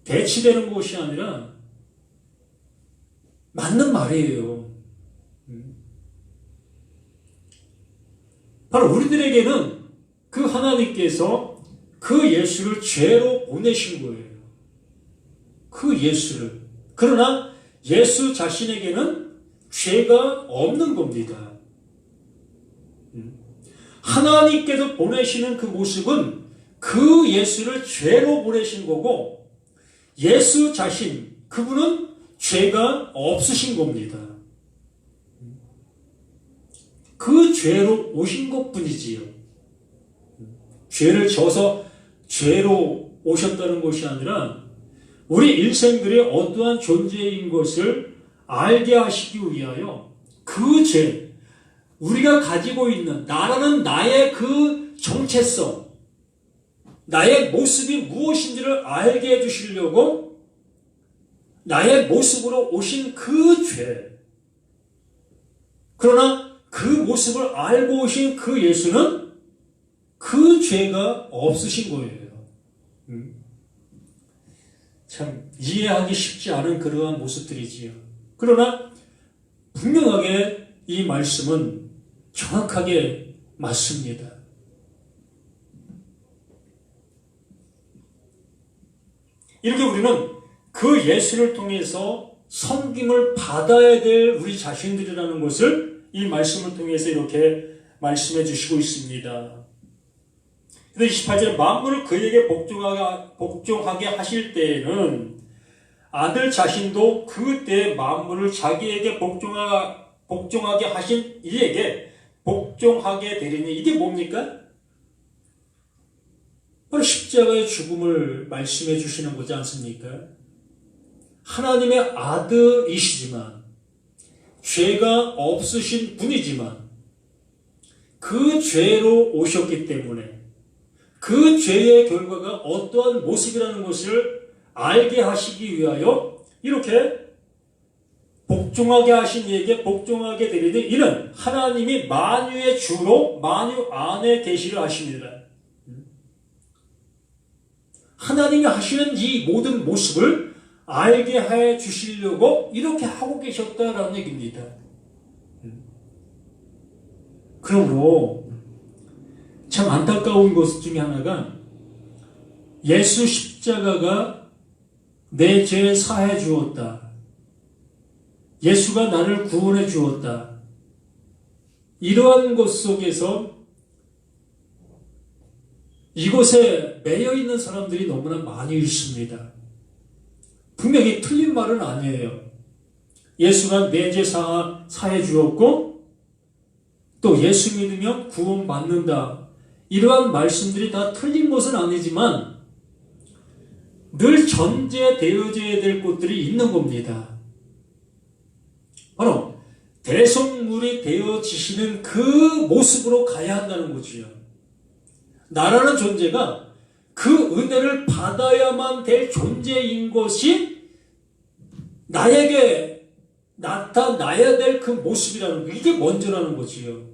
대치되는 것이 아니라 맞는 말이에요. 바로 우리들에게는 그 하나님께서 그 예수를 죄로 보내신 거예요. 그 예수를. 그러나 예수 자신에게는 죄가 없는 겁니다. 하나님께서 보내시는 그 모습은 그 예수를 죄로 보내신 거고 예수 자신, 그분은 죄가 없으신 겁니다. 그 죄로 오신 것뿐이지요. 죄를 져서 죄로 오셨다는 것이 아니라 우리 일생들이 어떠한 존재인 것을 알게 하시기 위하여 그 죄, 우리가 가지고 있는 나라는 나의 그 정체성, 나의 모습이 무엇인지를 알게 해주시려고 나의 모습으로 오신 그 죄, 그러나 그 모습을 알고 오신 그 예수는 그 죄가 없으신 거예요. 참 이해하기 쉽지 않은 그러한 모습들이지요. 그러나 분명하게 이 말씀은 정확하게 맞습니다. 이렇게 우리는 그 예수를 통해서 섬김을 받아야 될 우리 자신들이라는 것을 이 말씀을 통해서 이렇게 말씀해 주시고 있습니다. 그래서 28절에 만물을 그에게 복종하게 하실 때에는 아들 자신도 그때 만물을 자기에게 복종하게 하신 이에게 복종하게 되리니, 이게 뭡니까? 바로 십자가의 죽음을 말씀해 주시는 거지 않습니까? 하나님의 아들이시지만 죄가 없으신 분이지만 그 죄로 오셨기 때문에 그 죄의 결과가 어떠한 모습이라는 것을 알게 하시기 위하여 이렇게 복종하게 하신 이에게 복종하게 되리니 이는 하나님이 만유의 주로 만유 안에 계시를 하십니다. 하나님이 하시는 이 모든 모습을 알게 해 주시려고 이렇게 하고 계셨다라는 얘기입니다. 그러므로 참 안타까운 것 중에 하나가 예수 십자가가 내 죄 사해 주었다. 예수가 나를 구원해 주었다. 이러한 것 속에서 이곳에 매여 있는 사람들이 너무나 많이 있습니다. 분명히 틀린 말은 아니에요. 예수가 내 죄 사해 주었고 또 예수 믿으면 구원받는다. 이러한 말씀들이 다 틀린 것은 아니지만 늘 전제되어져야 될 것들이 있는 겁니다. 바로 대속물이 되어지시는 그 모습으로 가야 한다는 거지요. 나라는 존재가 그 은혜를 받아야만 될 존재인 것이 나에게 나타나야 될 그 모습이라는 거, 이게 먼저라는 거지요.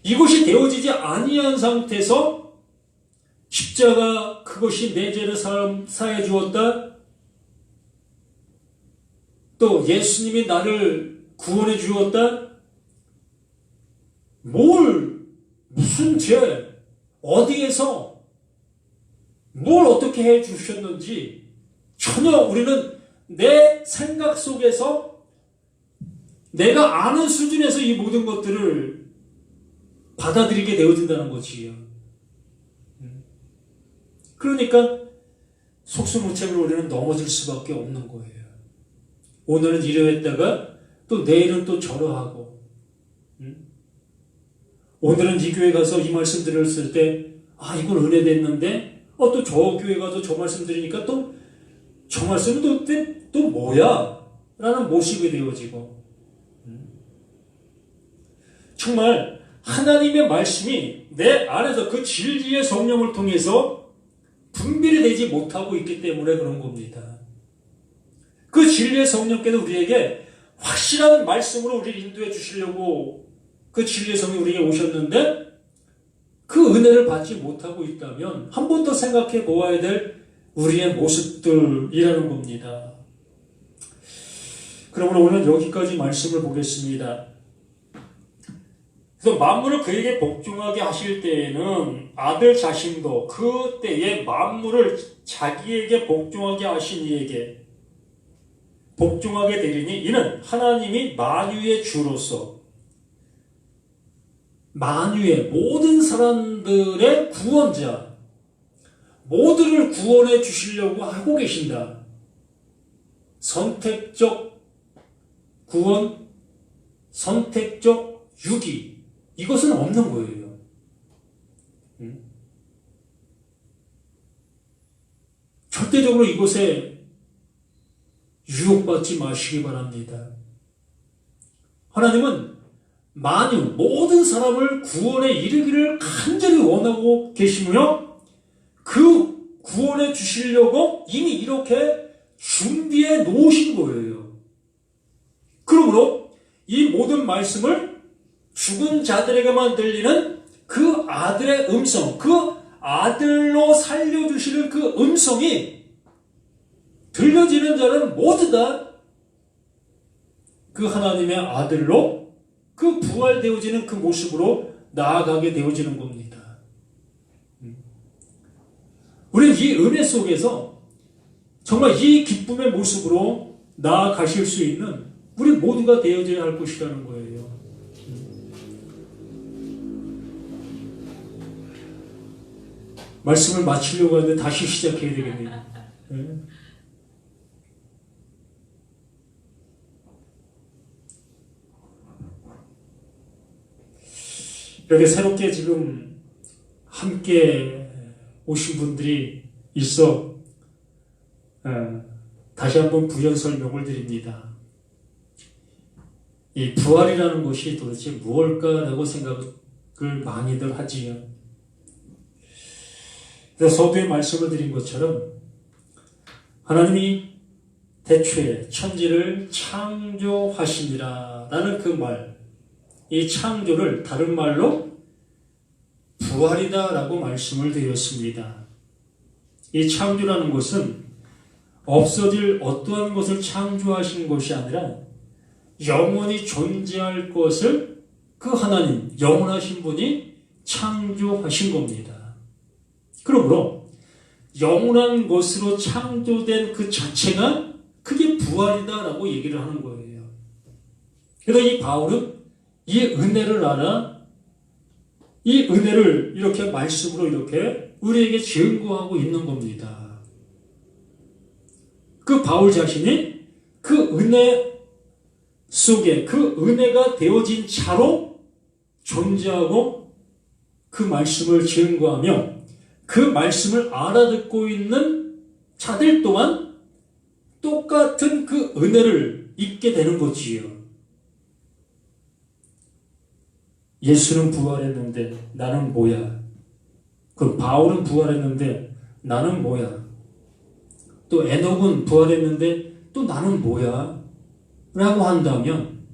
이것이 되어지지 아니한 상태에서 십자가 그것이 내 죄를 사해 주었다. 또 예수님이 나를 구원해 주었다. 무슨 죄, 어디에서 뭘 어떻게 해 주셨는지 전혀 우리는 내 생각 속에서 내가 아는 수준에서 이 모든 것들을 받아들이게 되어진다는 거지요. 그러니까 속수무책으로 우리는 넘어질 수밖에 없는 거예요. 오늘은 이러했다가 또 내일은 또 저러하고, 오늘은 이 교회 가서 이 말씀 들었을 때 이건 은혜 됐는데 또 저 교회 가서 저 말씀 들으니까 또 저 말씀은 또 뭐야? 라는 모습이 되어지고, 정말 하나님의 말씀이 내 안에서 그 진리의 성령을 통해서 분별이 되지 못하고 있기 때문에 그런 겁니다. 그 진리의 성령께서 우리에게 확실한 말씀으로 우리를 인도해 주시려고 그 진리의 성령이 우리에게 오셨는데 그 은혜를 받지 못하고 있다면 한 번 더 생각해 보아야 될 우리의 모습들이라는 겁니다. 그러므로 오늘 여기까지 말씀을 보겠습니다. 그래서 만물을 그에게 복종하게 하실 때에는 아들 자신도 그때의 만물을 자기에게 복종하게 하신 이에게 복종하게 되리니 이는 하나님이 만유의 주로서 만유의 모든 사람들의 구원자, 모두를 구원해 주시려고 하고 계신다. 선택적 구원, 선택적 유기, 이것은 없는 거예요. 절대 절대적으로 이것에 유혹받지 마시기 바랍니다. 하나님은 모든 사람을 구원에 이르기를 간절히 원하고 계시며 그 구원해 주시려고 이미 이렇게 준비해 놓으신 거예요. 그러므로 이 모든 말씀을 죽은 자들에게만 들리는 그 아들의 음성, 그 아들로 살려주시는 그 음성이 들려지는 자는 모두 다 그 하나님의 아들로 그 부활되어지는 그 모습으로 나아가게 되어지는 겁니다. 우리는 이 은혜 속에서 정말 이 기쁨의 모습으로 나아가실 수 있는 우리 모두가 되어져야 할 것이라는 거예요. 말씀을 마치려고 하는데 다시 시작해야 되겠네요. 이렇게 새롭게 지금 함께 오신 분들이 있어 다시 한번 부연 설명을 드립니다. 이 부활이라는 것이 도대체 무엇일까라고 생각을 많이들 하지요. 그래서 서두에 말씀을 드린 것처럼 하나님이 태초에 천지를 창조하시니라 라는 그 말, 이 창조를 다른 말로 부활이다 라고 말씀을 드렸습니다. 이 창조라는 것은 없어질 어떠한 것을 창조하신 것이 아니라 영원히 존재할 것을 그 하나님, 영원하신 분이 창조하신 겁니다. 그러므로 영원한 것으로 창조된 그 자체가 그게 부활이다 라고 얘기를 하는 거예요. 그래서 이 바울은 이 은혜를 알아 이 은혜를 이렇게 말씀으로 이렇게 우리에게 증거하고 있는 겁니다. 그 바울 자신이 그 은혜 속에 그 은혜가 되어진 자로 존재하고 그 말씀을 증거하며 그 말씀을 알아듣고 있는 자들 또한 똑같은 그 은혜를 입게 되는 거지요. 예수는 부활했는데 나는 뭐야? 그 바울은 부활했는데 나는 뭐야? 또 에녹은 부활했는데 또 나는 뭐야? 라고 한다면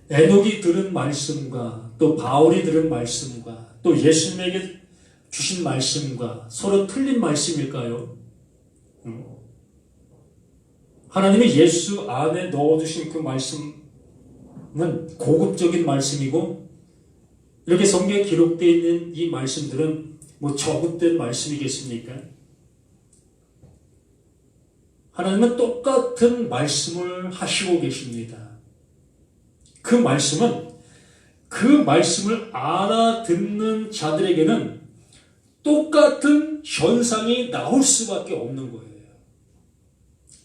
에녹이 들은 말씀과 또 바울이 들은 말씀과 또 예수님에게 주신 말씀과 서로 틀린 말씀일까요? 하나님이 예수 안에 넣어주신 그 말씀은 고급적인 말씀이고 이렇게 성경에 기록되어 있는 이 말씀들은 뭐 저급된 말씀이겠습니까? 하나님은 똑같은 말씀을 하시고 계십니다. 그 말씀은 그 말씀을 알아듣는 자들에게는 똑같은 현상이 나올 수밖에 없는 거예요.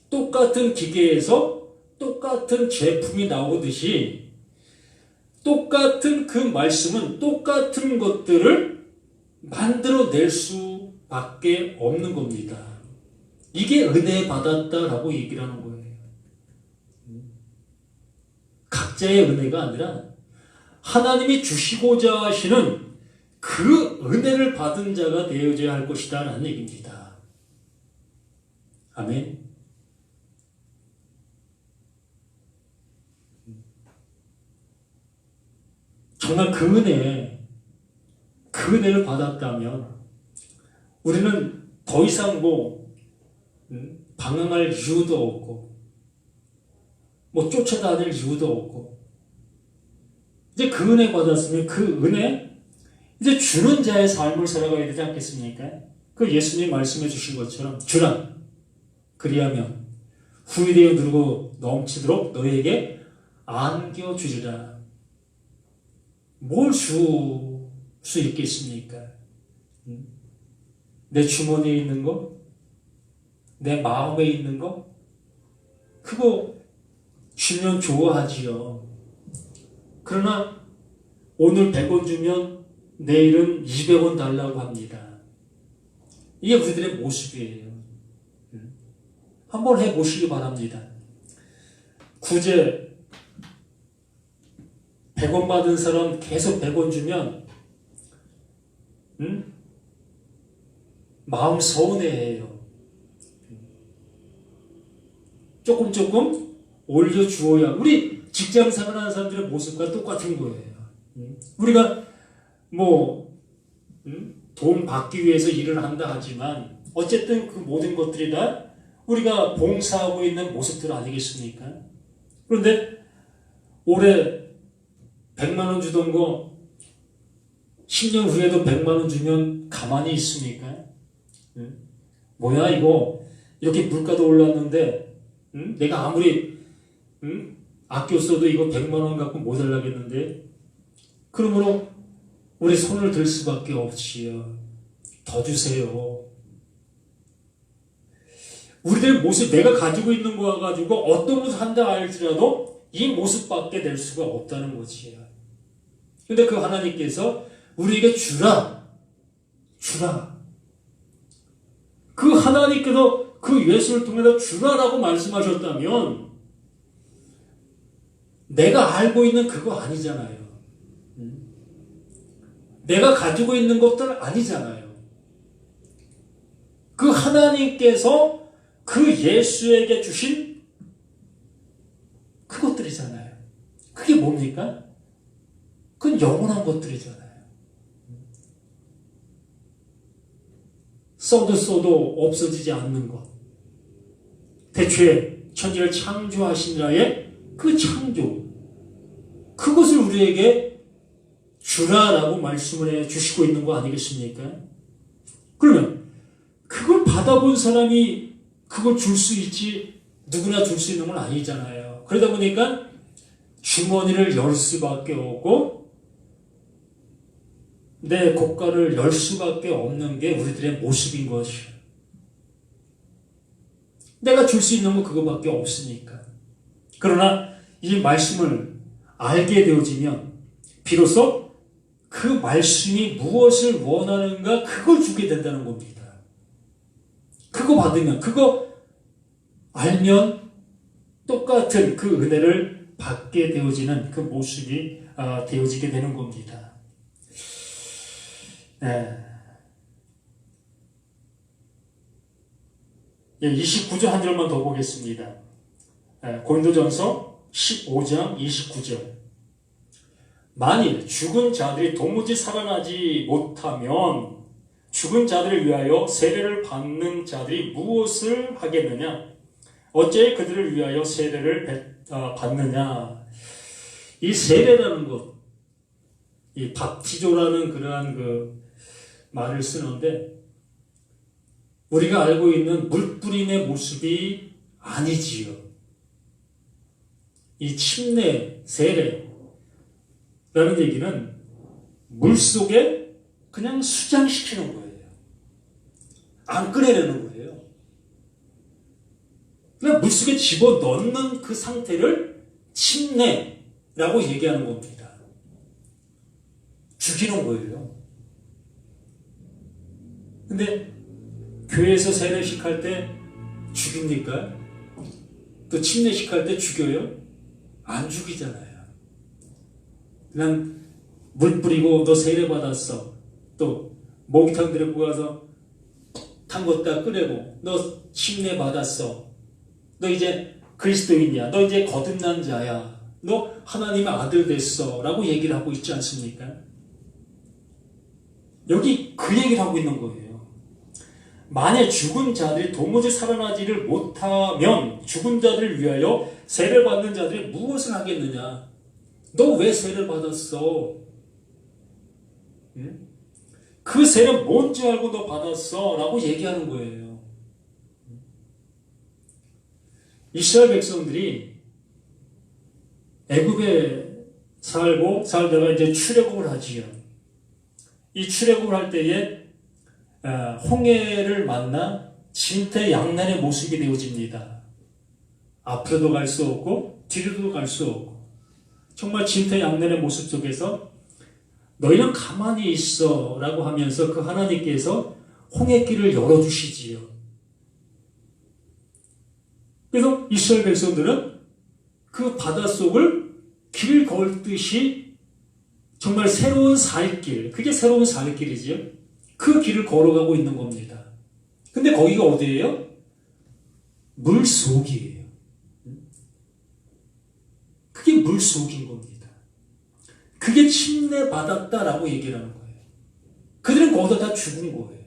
똑같은 기계에서 똑같은 제품이 나오듯이 똑같은 그 말씀은 똑같은 것들을 만들어낼 수밖에 없는 겁니다. 이게 은혜 받았다라고 얘기를 하는 거예요. 각자의 은혜가 아니라 하나님이 주시고자 하시는 그 은혜를 받은 자가 되어져야 할 것이다 라는 얘기입니다. 아멘. 정말 그 은혜를 받았다면 우리는 더 이상 방황할 이유도 없고 쫓아다닐 이유도 없고 이제 그 은혜 받았으면 그 은혜 이제 주는 자의 삶을 살아가야 되지 않겠습니까? 그 예수님 말씀해 주신 것처럼 주라 그리하면 후히되어 누르고 넘치도록 너에게 안겨주리라. 뭘 줄 수 있겠습니까? 내 주머니에 있는 거? 내 마음에 있는 거? 그거 주면 좋아하지요. 그러나 오늘 100원 주면 내일은 200원 달라고 합니다. 이게 우리들의 모습이에요. 한번 해보시기 바랍니다. 구제 100원 받은 사람 계속 100원 주면 마음 서운해해요. 조금 올려주어야. 우리 직장 생활하는 사람들의 모습과 똑같은 거예요. 우리가 돈 받기 위해서 일을 한다 하지만 어쨌든 그 모든 것들이 다 우리가 봉사하고 있는 모습들 아니겠습니까? 그런데 올해 100만 원 주던 거 10년 후에도 100만 원 주면 가만히 있습니까? 뭐야 이거 이렇게 물가도 올랐는데 내가 아무리 아껴 써도 이거 100만 원 갖고 모자라겠는데 그러므로 우리 손을 들 수밖에 없지요. 더 주세요. 우리들 모습 내가 가지고 있는 거 가지고 어떤 모습 한다 할지라도 이 모습밖에 낼 수가 없다는 거지요. 근데 그 하나님께서 우리에게 주라. 그 하나님께서 그 예수를 통해서 주라라고 말씀하셨다면 내가 알고 있는 그거 아니잖아요. 내가 가지고 있는 것들 아니잖아요. 그 하나님께서 그 예수에게 주신 그것들이잖아요. 그게 뭡니까? 그건 영원한 것들이잖아요. 써도 없어지지 않는 것. 대초에 천지를 창조하신 그 창조. 그것을 우리에게 주라라고 말씀을 해 주시고 있는 거 아니겠습니까? 그러면 그걸 받아본 사람이 그걸 줄 수 있지 누구나 줄 수 있는 건 아니잖아요. 그러다 보니까 주머니를 열 수밖에 없고 내 고가를 열 수밖에 없는 게 우리들의 모습인 것이에요. 내가 줄 수 있는 건 그거밖에 없으니까. 그러나 이 말씀을 알게 되어지면 비로소 그 말씀이 무엇을 원하는가 그걸 주게 된다는 겁니다. 그거 받으면, 그거 알면 똑같은 그 은혜를 받게 되어지는 그 모습이 되어지게 되는 겁니다. 네. 29절 한 절만 더 보겠습니다. 고린도전서 15장 29절. 만일 죽은 자들이 도무지 살아나지 못하면 죽은 자들을 위하여 세례를 받는 자들이 무엇을 하겠느냐? 어째 그들을 위하여 세례를 받느냐? 이 세례라는 것, 이 밥티조라는 그러한 그 말을 쓰는데 우리가 알고 있는 물뿌림의 모습이 아니지요. 이 침례, 세례라는 얘기는 물 속에 그냥 수장시키는 거예요. 안 꺼내내는 거예요. 그냥 물 속에 집어넣는 그 상태를 침례라고 얘기하는 겁니다. 죽이는 거예요. 근데 교회에서 세례식 할 때 죽입니까? 또 침례식 할 때 죽여요? 안 죽이잖아요. 그냥 물 뿌리고 너 세례 받았어. 또 목욕탕 데리고 가서 담궜다 끓이고 너 침례 받았어. 너 이제 그리스도인이야. 너 이제 거듭난 자야. 너 하나님의 아들 됐어. 라고 얘기를 하고 있지 않습니까? 여기 그 얘기를 하고 있는 거예요. 만약 죽은 자들이 도무지 살아나지를 못하면 죽은 자들을 위하여 세례를 받는 자들이 무엇을 하겠느냐? 너 왜 세례를 받았어? 그 세례 뭔지 알고 너 받았어? 라고 얘기하는 거예요. 이스라엘 백성들이 애굽에 살다가 이제 출애굽을 하지요. 이 출애굽을 할 때에 홍해를 만나 진퇴양난의 모습이 되어집니다. 앞으로도 갈 수 없고 뒤로도 갈 수 없고 정말 진퇴양난의 모습 속에서 너희는 가만히 있어 라고 하면서 그 하나님께서 홍해길을 열어주시지요. 이스라엘 백성들은 그 바닷속을 길 걸듯이 정말 새로운 살길, 그게 새로운 살길이지요. 그 길을 걸어가고 있는 겁니다. 근데 거기가 어디예요? 물속이에요. 그게 물속인 겁니다. 그게 침례받았다라고 얘기를 하는 거예요. 그들은 거기서 다 죽은 거예요.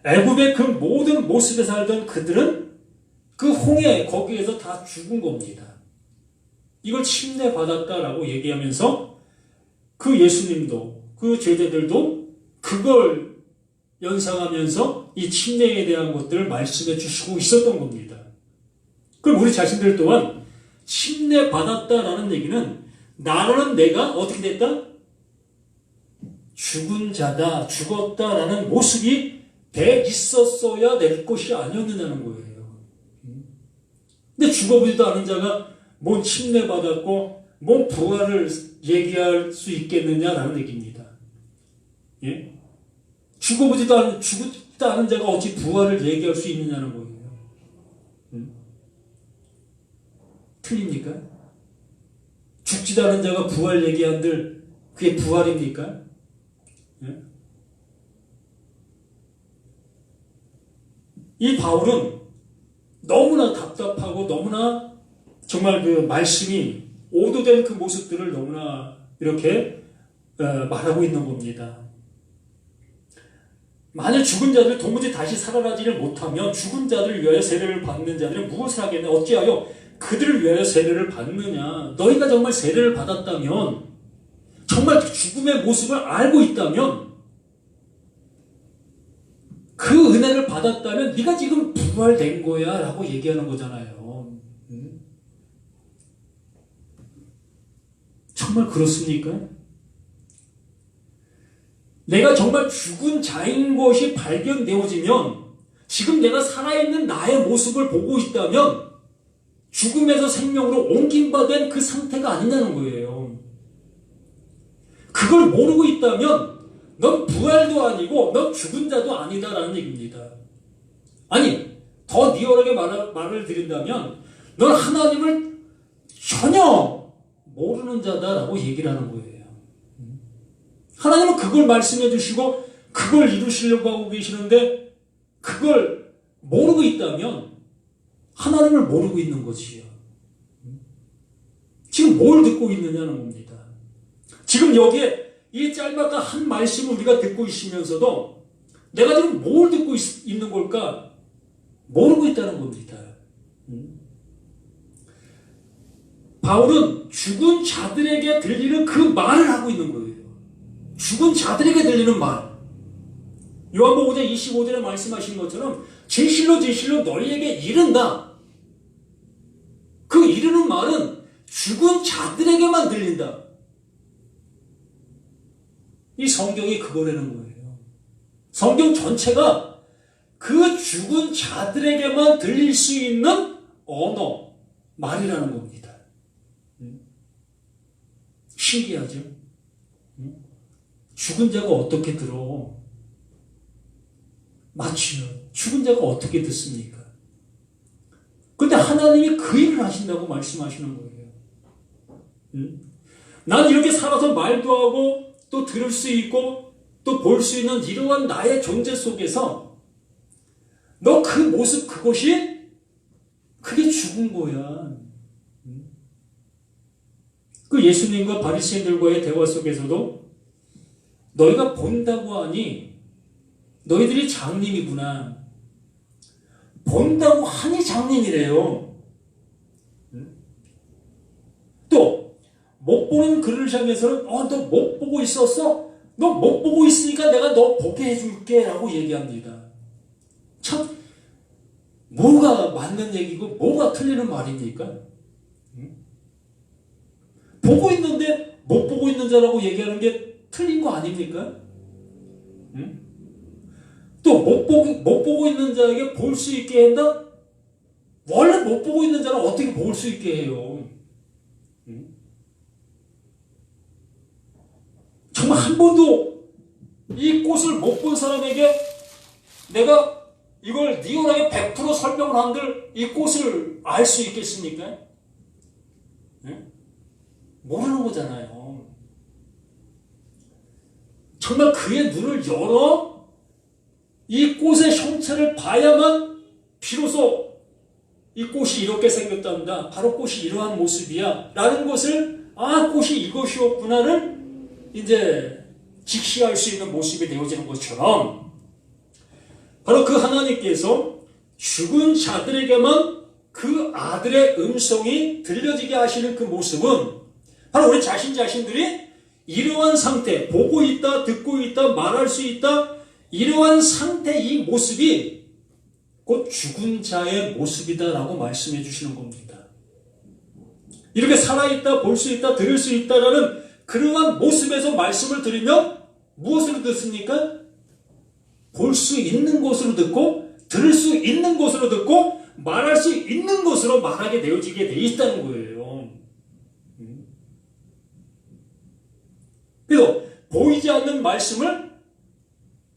애굽의 그 모든 모습에 살던 그들은 그 홍해 거기에서 다 죽은 겁니다. 이걸 침례받았다라고 얘기하면서 그 예수님도 그 제자들도 그걸 연상하면서 이 침례에 대한 것들을 말씀해 주시고 있었던 겁니다. 그럼 우리 자신들 또한 침례받았다라는 얘기는 나로는 내가 어떻게 됐다? 죽은 자다, 죽었다라는 모습이 돼 있었어야 될 것이 아니었느냐는 거예요. 근데 죽어보지도 않은 자가 뭔 침례받았고 뭔 부활을 얘기할 수 있겠느냐라는 얘기입니다. 예? 죽지도 않은 자가 어찌 부활을 얘기할 수 있느냐는 거예요. 틀립니까? 죽지도 않은 자가 부활 얘기한들 그게 부활입니까? 예? 이 바울은 너무나 답답하고 너무나 정말 그 말씀이 오도된 그 모습들을 너무나 이렇게 말하고 있는 겁니다. 만약 죽은 자들 도무지 다시 살아나지를 못하면 죽은 자들을 위하여 세례를 받는 자들은 무엇을 하겠냐? 어찌하여 그들을 위하여 세례를 받느냐? 너희가 정말 세례를 받았다면, 정말 죽음의 모습을 알고 있다면, 그 은혜를 받았다면 네가 지금 부활된 거야 라고 얘기하는 거잖아요. 정말 그렇습니까? 내가 정말 죽은 자인 것이 발견되어지면 지금 내가 살아있는 나의 모습을 보고 있다면 죽음에서 생명으로 옮긴 바 된 그 상태가 아니냐는 거예요. 그걸 모르고 있다면 넌 부활도 아니고 넌 죽은 자도 아니다라는 얘기입니다. 아니, 더 리얼하게 말을 드린다면 넌 하나님을 전혀 모르는 자다라고 얘기를 하는 거예요. 하나님은 그걸 말씀해 주시고 그걸 이루시려고 하고 계시는데 그걸 모르고 있다면 하나님을 모르고 있는 것이요. 지금 뭘 듣고 있느냐는 겁니다. 지금 여기에 이 짤막한 한 말씀을 우리가 듣고 있으면서도 내가 지금 뭘 듣고 있는 걸까? 모르고 있다는 겁니다. 바울은 죽은 자들에게 들리는 그 말을 하고 있는 거예요. 죽은 자들에게 들리는 말. 요한복음 5장 25절에 말씀하신 것처럼 진실로 진실로 너희에게 이른다. 그 이르는 말은 죽은 자들에게만 들린다. 이 성경이 그거라는 거예요. 성경 전체가 그 죽은 자들에게만 들릴 수 있는 언어, 말이라는 겁니다. 신기하죠? 죽은 자가 어떻게 들어? 맞죠. 죽은 자가 어떻게 듣습니까? 근데 하나님이 그 일을 하신다고 말씀하시는 거예요. 난 이렇게 살아서 말도 하고 또 들을 수 있고 또 볼 수 있는 이러한 나의 존재 속에서 너 그 모습 그것이 그게 죽은 거야. 그 예수님과 바리새인들과의 대화 속에서도 너희가 본다고 하니 너희들이 장님이구나. 본다고 하니 장님이래요. 또 못 보는 그를 향해서는 너 못 보고 있었어? 너 못 보고 있으니까 내가 너 보게 해줄게 라고 얘기합니다. 참 뭐가 맞는 얘기고 뭐가 틀리는 말입니까? 보고 있는데 못 보고 있는 자라고 얘기하는 게 틀린 거 아닙니까? 또 못 보고 있는 자에게 볼 수 있게 한다? 원래 못 보고 있는 자는 어떻게 볼 수 있게 해요? 정말 한 번도 이 꽃을 못 본 사람에게 내가 이걸 리얼하게 100% 설명을 한들 이 꽃을 알 수 있겠습니까? 네? 모르는 거잖아요. 정말 그의 눈을 열어 이 꽃의 형체를 봐야만 비로소 이 꽃이 이렇게 생겼답니다. 바로 꽃이 이러한 모습이야. 라는 것을, 꽃이 이것이었구나를 이제 직시할 수 있는 모습이 되어지는 것처럼, 바로 그 하나님께서 죽은 자들에게만 그 아들의 음성이 들려지게 하시는 그 모습은 바로 우리 자신들이 이러한 상태, 보고 있다, 듣고 있다, 말할 수 있다, 이러한 상태, 이 모습이 곧 죽은 자의 모습이다라고 말씀해 주시는 겁니다. 이렇게 살아있다, 볼 수 있다, 들을 수 있다라는 그러한 모습에서 말씀을 들으면 무엇으로 듣습니까? 볼 수 있는 것으로 듣고, 들을 수 있는 것으로 듣고, 말할 수 있는 것으로 말하게 되어지게 돼 있다는 거예요. 그래서 보이지 않는 말씀을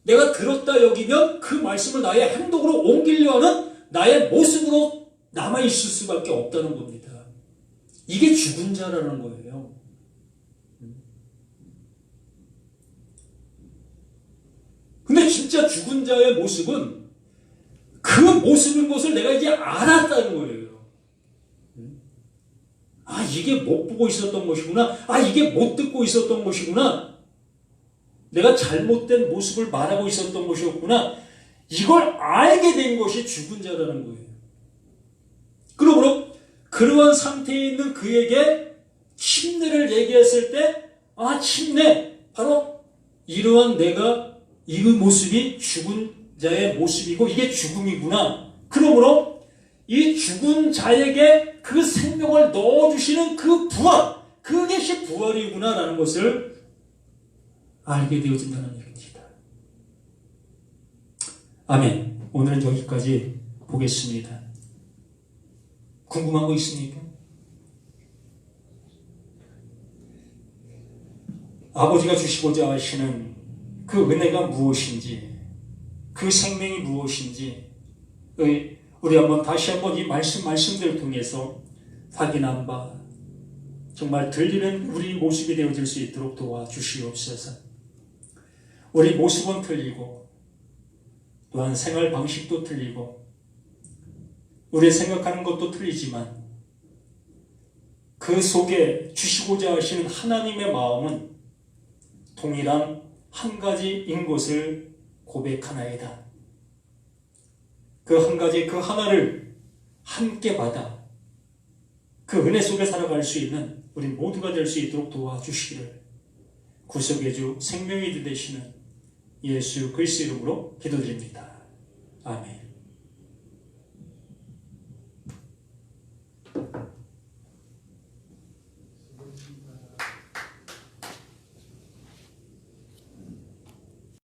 내가 들었다 여기면 그 말씀을 나의 행동으로 옮기려 하는 나의 모습으로 남아있을 수밖에 없다는 겁니다. 이게 죽은 자라는 거예요. 근데 진짜 죽은 자의 모습은 그 모습인 것을 내가 이제 알았다는 거예요. 이게 못 보고 있었던 것이구나. 이게 못 듣고 있었던 것이구나. 내가 잘못된 모습을 말하고 있었던 것이었구나. 이걸 알게 된 것이 죽은 자라는 거예요. 그러므로 그러한 상태에 있는 그에게 침례를 얘기했을 때, 침례, 바로 이러한 내가 이 모습이 죽은 자의 모습이고 이게 죽음이구나. 그러므로 이 죽은 자에게 그 생명을 넣어주시는 그 부활, 그것이 부활이구나라는 것을 알게 되어진다는 얘기입니다. 아멘. 오늘은 여기까지 보겠습니다. 궁금한 거 있습니까? 아버지가 주시고자 하시는 그 은혜가 무엇인지, 그 생명이 무엇인지 우리 다시 한번 이 말씀들을 통해서 확인한 바, 정말 들리는 우리 모습이 되어질 수 있도록 도와주시옵소서. 우리 모습은 틀리고 또한 생활 방식도 틀리고 우리 생각하는 것도 틀리지만 그 속에 주시고자 하시는 하나님의 마음은 동일한 한 가지인 것을 고백하나이다. 그 한 가지, 그 하나를 함께 받아 그 은혜 속에 살아갈 수 있는 우리 모두가 될 수 있도록 도와주시기를 구속의 주 생명의 주 되시는 예수 그리스도 이름으로 기도드립니다. 아멘.